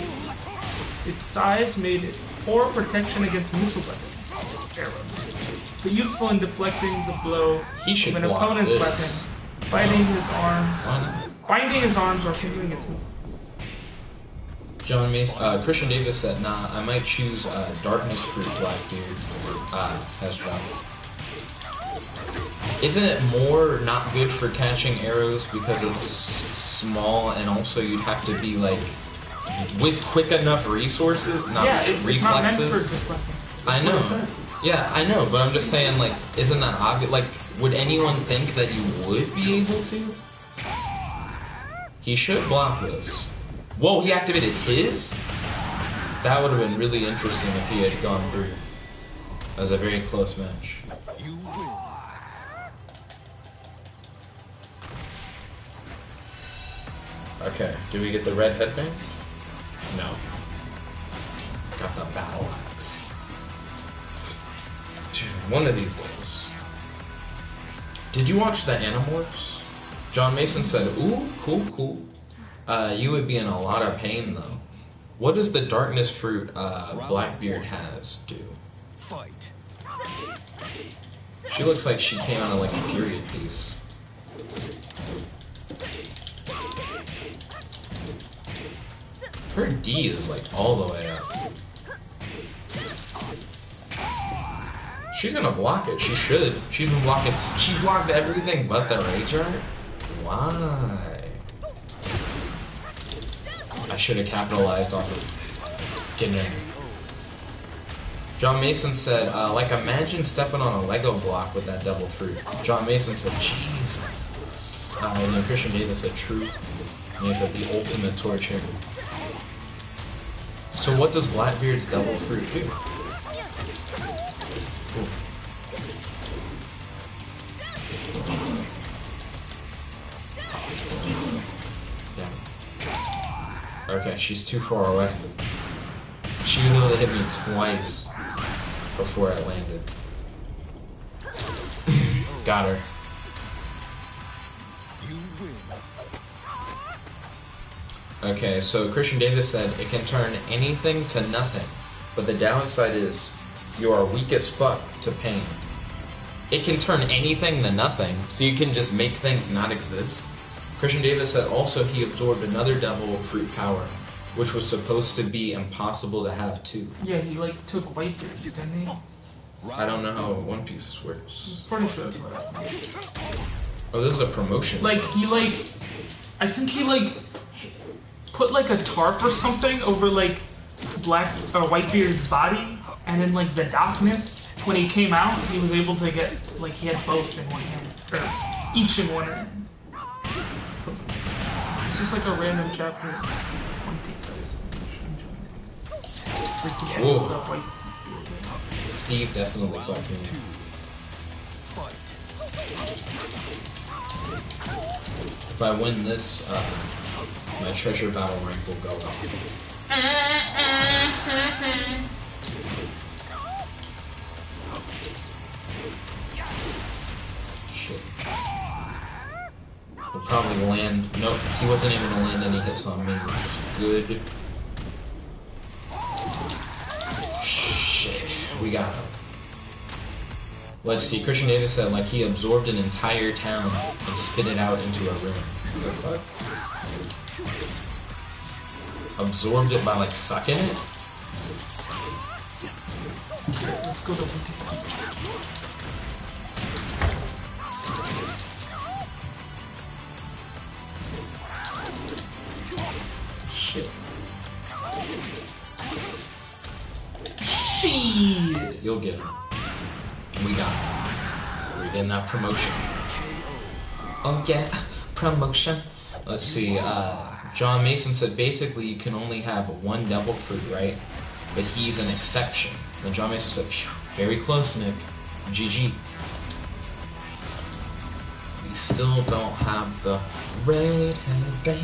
Its size made it poor protection against missile weapons, arrows, but useful in deflecting the blow of an opponent's weapon, binding his arms or hindering his movement. John Mason, Christian Davis said, "Nah, I might choose Darkness Fruit Blackbeard." Has John. Isn't it more not good for catching arrows because it's small and also you'd have to be like with quick enough resources, not just reflexes? It's not meant for deflecting. I know. Yeah, I know, but I'm just saying, like, isn't that obvious? Like, would anyone think that you would be able to? He should block this. Whoa, he activated his? That would have been really interesting if he had gone through. That was a very close match. You win. Okay, do we get the red headband? No. Got the battle axe. One of these days. Did you watch the Animorphs? John Mason said, "Ooh, cool. You would be in a lot of pain though. What does the Darkness Fruit Blackbeard has do?" Fight. She looks like she came out of like a period piece. Her D is like all the way up. She's gonna block it. She should. She's been blocking. She blocked everything but the Rage Art? Why? I should have capitalized off of getting in. John Mason said, like imagine stepping on a Lego block with that double fruit. John Mason said, Jesus. And then Christian Davis said, true. And he said, the ultimate torture. So what does Blackbeard's double fruit do? Ooh. Damn. Okay, she's too far away. She was able to hit me twice before it landed. Got her. You win. Okay, so Christian Davis said it can turn anything to nothing, but the downside is you are weak as fuck to pain. It can turn anything to nothing, so you can just make things not exist. Christian Davis said also he absorbed another double fruit power, which was supposed to be impossible to have too. Yeah, he like took Whitebeard, didn't he? I don't know how One Piece works. Pretty sure that's what happened. Oh, this is a promotion. Like he like, I think he like put like a tarp or something over like Whitebeard's body, and in like the darkness, when he came out, he was able to get like he had both in one hand, or each in one hand. Something like that. It's just like a random chapter of One Piece that is enjoying. Like the end of the Whitebeard. Steve definitely fucked me. Fight. If I win this, my treasure battle rank will go up. Shit. He'll probably land. Nope, he wasn't able to land any hits on me, which is good. Shit, we got him. Let's see, Christian Davis said like he absorbed an entire town and spit it out into a room. What the fuck? Absorbed it by like sucking it? Let's go to Wiki. Shit. Shit. You'll get him. We got him. We're getting that promotion. Oh yeah, promotion. Let's see. John Mason said basically you can only have one devil fruit, right? But he's an exception. And John Mason said, phew, very close, Nick. GG. We still don't have the red headband.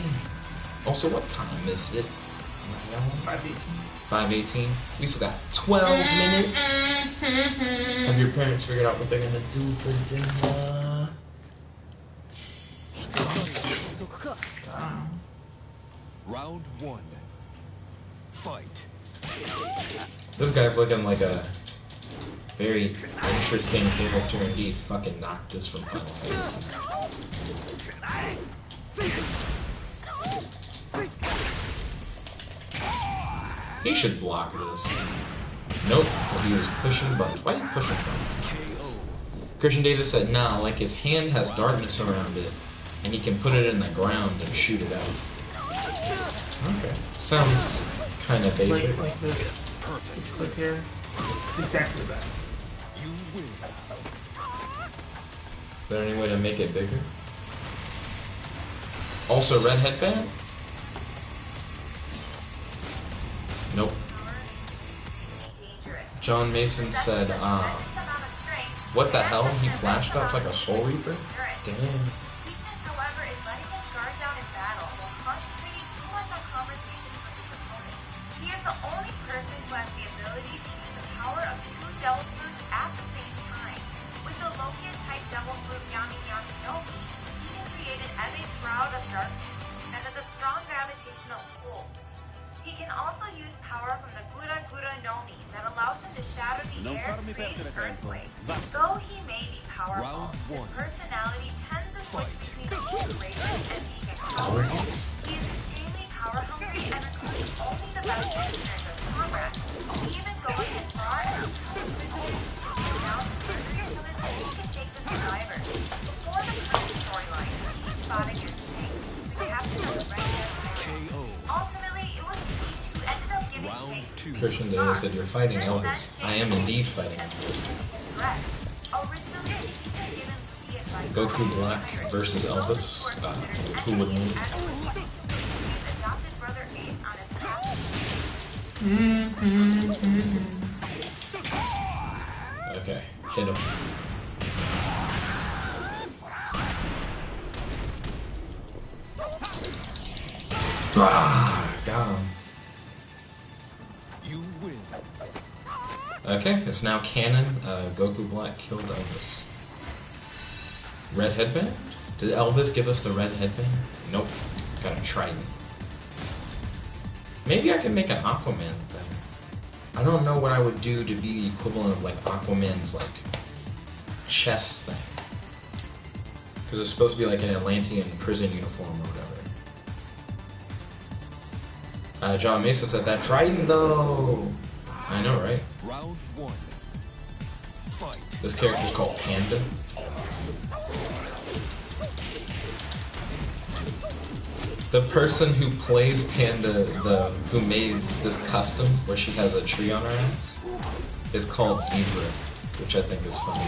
Also, what time is it? 5:18. We still got 12 minutes. Have your parents figured out what they're gonna do for dinner? Round 1. Fight. This guy's looking like a very interesting character indeed. Fucking knocked this from Final Fantasy. He should block this. Nope, because he was pushing buttons. Why are you pushing buttons? Christian Davis said, nah, like his hand has darkness around it, and he can put it in the ground and shoot it out. Okay. Sounds kind of basic. Like this. This clip here. It's exactly that. You win. Is there any way to make it bigger? Also, red headband? Nope. John Mason said, what the hell? He flashed up like a Soul Reaper? Damn. Sweetness, however, is letting his guard down in battle while concentrating too much on conversations with his opponent. He is the only person who has the ability to use the power of two devil fruits at the same time. With the Lokian-type devil fruit Yami Yami no Mi, he is created as a shroud of darkness and has a strong gravitational pull. He can also use power from the Gura Gura no Mi that allows him to shatter the air and create an earthquake. Though he may be powerful, his personality tends to switch between inspiration and being a coward. He is extremely power hungry and recruits only the best listeners as comrades, even going as far as down to surgery so that he can take the survivors. For the current storyline, he fought against Shank, the captain of the Red Dead. Ultimately, it was he who ended up giving Shank Christian Davis said, you're fighting Elvis. I am indeed fighting Elvis. Goku Black versus Elvis. Who would win? Okay, hit him. Ah, got him. You win. Okay, it's now canon. Goku Black killed Elvis. Red headband? Did Elvis give us the red headband? Nope. Got a trident. Maybe I can make an Aquaman thing. I don't know what I would do to be the equivalent of like Aquaman's like chest thing. Because it's supposed to be like an Atlantean prison uniform or whatever. John Mason said that trident though. I know, right? Round 1. Fight. This character's called Panda. The person who plays Panda, who made this custom where she has a tree on her ass, is called Zebra, which I think is funny.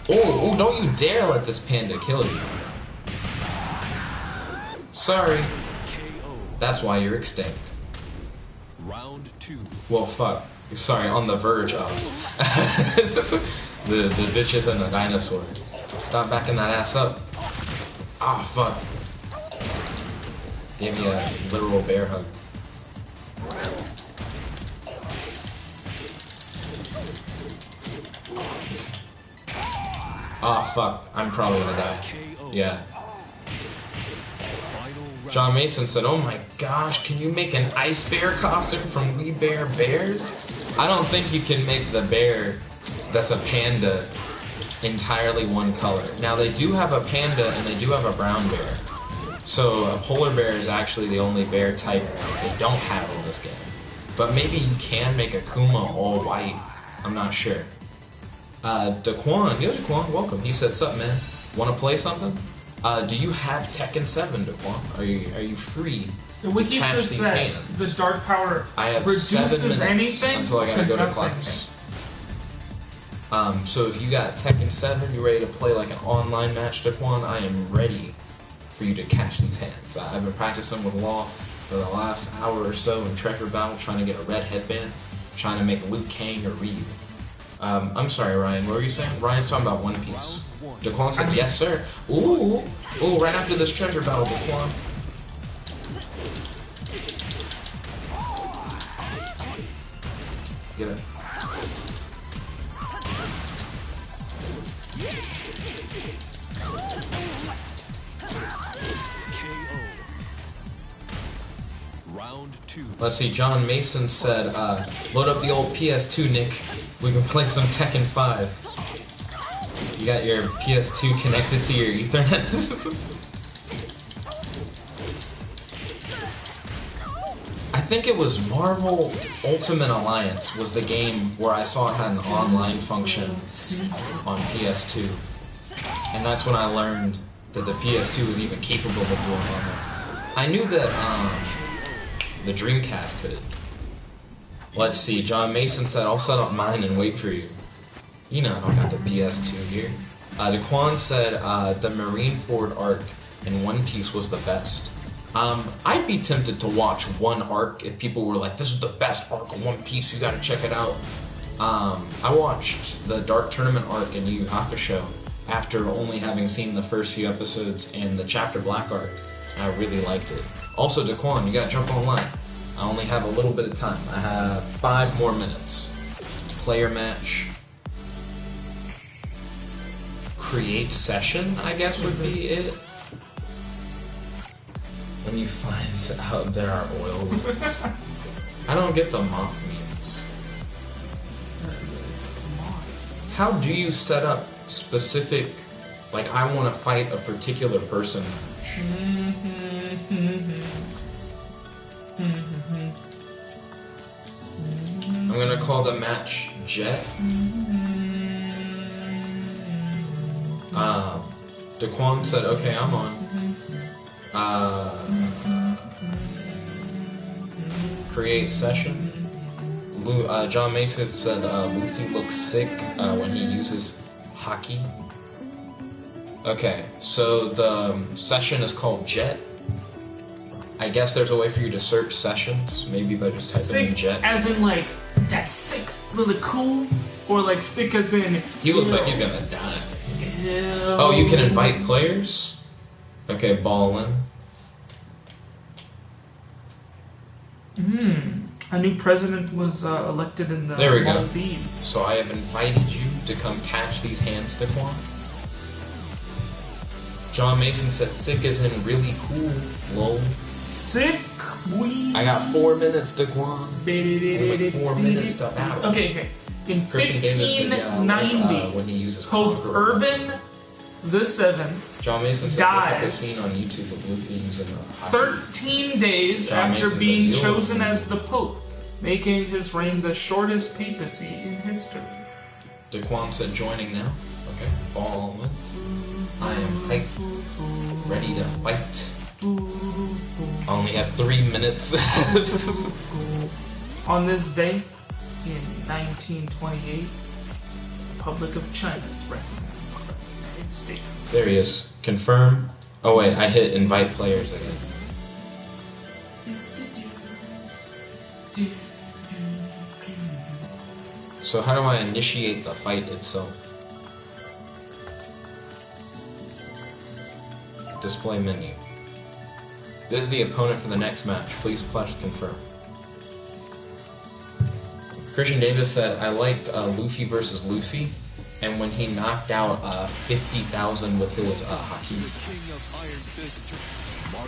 Oh, don't you dare let this panda kill you. Sorry. KO. That's why you're extinct. Round 2. Well, fuck. Sorry, on the verge of. the bitches and the dinosaur. Stop backing that ass up. Ah, fuck. Gave me a literal bear hug. Ah, fuck. I'm probably gonna die. KO. Yeah. Final round. John Mason said, oh my gosh, can you make an ice bear costume from We Bear Bears? I don't think you can make the bear that's a panda entirely one color. Now they do have a panda and they do have a brown bear. So a polar bear is actually the only bear type they don't have in this game. But maybe you can make a Kuma all white. I'm not sure. Daquan, yo Daquan, welcome. He said, sup man, wanna play something? Do you have Tekken 7, Daquan? Are you free The to wiki catch says these that hands? the dark power I have 7 reduces minutes anything until I gotta go to nothing. class. So if you got Tekken 7, you're ready to play like an online match, Daquan, I am ready for you to catch these hands. I've been practicing with Law for the last hour or so in Treasure Battle, trying to get a red headband, trying to make Liu Kang or Ryu. I'm sorry, Ryan, what were you saying? Ryan's talking about One Piece. Daquan said, yes, sir. Ooh, right after this Treasure Battle, Daquan. Get it. KO. Round 2. Let's see, John Mason said, load up the old PS2, Nick. We can play some Tekken 5. You got your PS2 connected to your Ethernet? I think it was Marvel Ultimate Alliance was the game where I saw it had an online function on PS2. And that's when I learned that the PS2 was even capable of doing all that. I knew that the Dreamcast could. Let's see, John Mason said, I'll set up mine and wait for you. You know, I got the PS2 here. Daquan said the Marineford arc in One Piece was the best. I'd be tempted to watch one arc if people were like, this is the best arc of One Piece, you gotta check it out. I watched the Dark Tournament arc in Yu Yu Hakusho after only having seen the first few episodes in the Chapter Black arc, and I really liked it. Also, Daquan, you gotta jump online. I only have a little bit of time. I have 5 more minutes. Player match. Create session, I guess would be it. When you find out there are oil rigs. I don't get the mock memes. How do you set up specific, like I want to fight a particular person match? I'm gonna call the match Jet. Daquan said, okay, I'm on. Create session. John Mason said Luffy looks sick when he uses Haki. Okay, so the session is called Jet. I guess there's a way for you to search sessions, maybe by just typing in Jet. As in like, that's sick, really cool, or like sick as in... He looks like he's gonna die. Ew. Oh, you can invite players? Okay, ballin'. A new president was elected in the There we go. Maldives. So I have invited you to come catch these hands, Daquan. John Mason said sick as in really cool, lol. Sick we. I got 4 minutes, Daquan. Only 4 minutes to battle. Okay. In Christian Davis said, 1590, when he uses Pope Conqueror. Urban the Seventh John Mason said, look up the dies scene on YouTube of Luffy using a hockey. 13 days John after Mason said, being "You'll chosen see." as the Pope, making his reign the shortest papacy in history. Daquan said, joining now. Okay, ball on. I am hyped. Ready to fight. I only have 3 minutes. On this day, in 1928, the Republic of China is recognized by the United States. There he is. Confirm. Oh wait, I hit invite players again. So how do I initiate the fight itself? Display menu. This is the opponent for the next match. Please press confirm. Christian Davis said, I liked Luffy versus Lucy, and when he knocked out 50,000 with his Haki.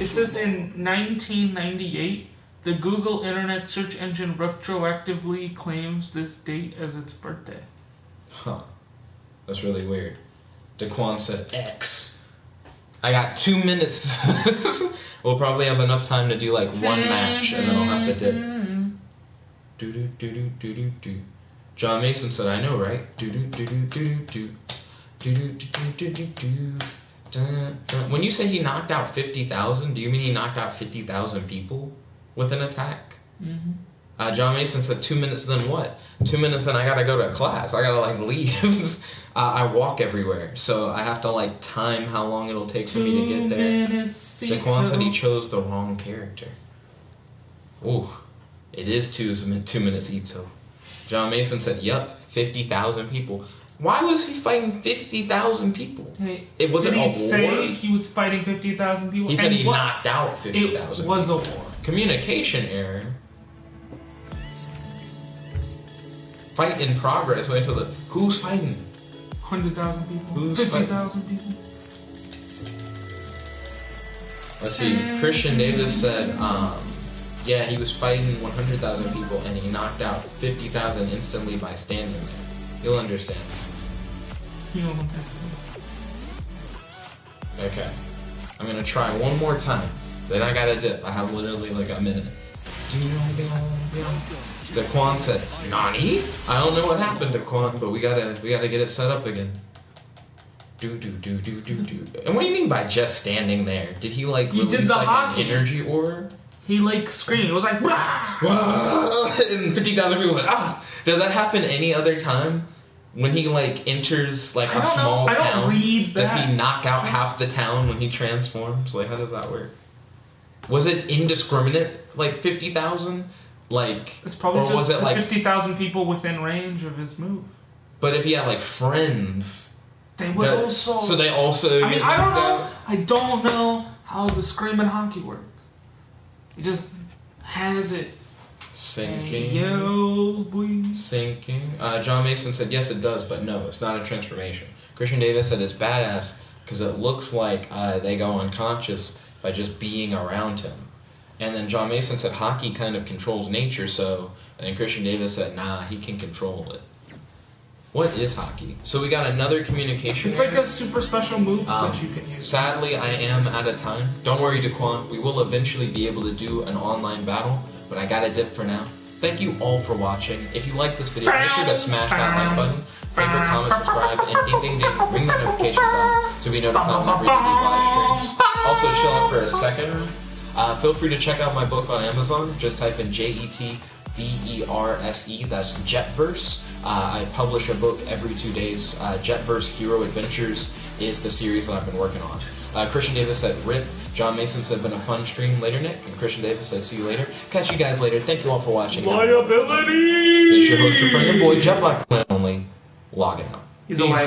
It says in 1998, the Google Internet search engine retroactively claims this date as its birthday. Huh. That's really weird. Daquan said X. I got 2 minutes. We'll probably have enough time to do like one match, and then I'll have to dip. Do do do do do do do. John Mason said, "I know, right?" Do do do do do do do do do do do do do When you say he knocked out 50,000, do you mean he knocked out 50,000 people with an attack? Mm-hmm. John Mason said 2 minutes, then what? 2 minutes, then I gotta go to class. I gotta, like, leave. I walk everywhere, so I have to, like, time how long it'll take for me to get there. Daquan said he chose the wrong character. Ooh, it is 2 minutes, Ito. John Mason said, yup, 50,000 people. Why was he fighting 50,000 people? Hey, It wasn't a war. Did he say he was fighting 50,000 people? He said he knocked out 50,000 It was people. a war. Communication error. Fight in progress. Wait until the... Who's fighting? 100,000 people. Who's 50,000 people. Let's see. Christian Davis said, yeah, he was fighting 100,000 people and he knocked out 50,000 instantly by standing there. You'll understand. You don't understand. Okay. I'm gonna try one more time. Then I gotta dip. I have literally like a minute. Daquan said, Nani? I don't know what happened, Daquan, but we gotta get it set up again. Do. And what do you mean by just standing there? Did he like release the like hockey. an energy orb? He like screamed. It was like, "Wah!" And 50,000 people was like, ah! Does that happen any other time? When he like enters like a small town? I don't read that. Does he knock out half the town when he transforms? Like, how does that work? Was it indiscriminate? Like 50,000? Like, It's probably or just was it like 50,000 people within range of his move. But if he had like friends, They would also. so they also. I mean, I don't know. I don't know how the screaming hockey works. He just has it. Sinking. Yells, boy. Sinking. John Mason said, yes, it does, but no, it's not a transformation. Christian Davis said it's badass because it looks like they go unconscious by just being around him. And then John Mason said hockey kind of controls nature, so... And then Christian Davis said, nah, he can control it. What is hockey? So we got another communication It's error. like a super special move that you can use. Sadly, I am out of time. Don't worry, Daquan. We will eventually be able to do an online battle, but I gotta dip for now. Thank you all for watching. If you like this video, make sure to smash that like button, favorite, comment, subscribe, and ding ding ding, ring the notification bell to be notified when I bring these live streams. Also, chill out for a second. Feel free to check out my book on Amazon. Just type in JETVERSE, that's Jetverse. I publish a book every 2 days. Jetverse Hero Adventures is the series that I've been working on. Christian Davis said, RIP. John Mason says, been a fun stream. Later, Nick. And Christian Davis says, see you later. Catch you guys later. Thank you all for watching. Liability! It's your host, your friend, your boy, Jet Black only, logging out. He's alive.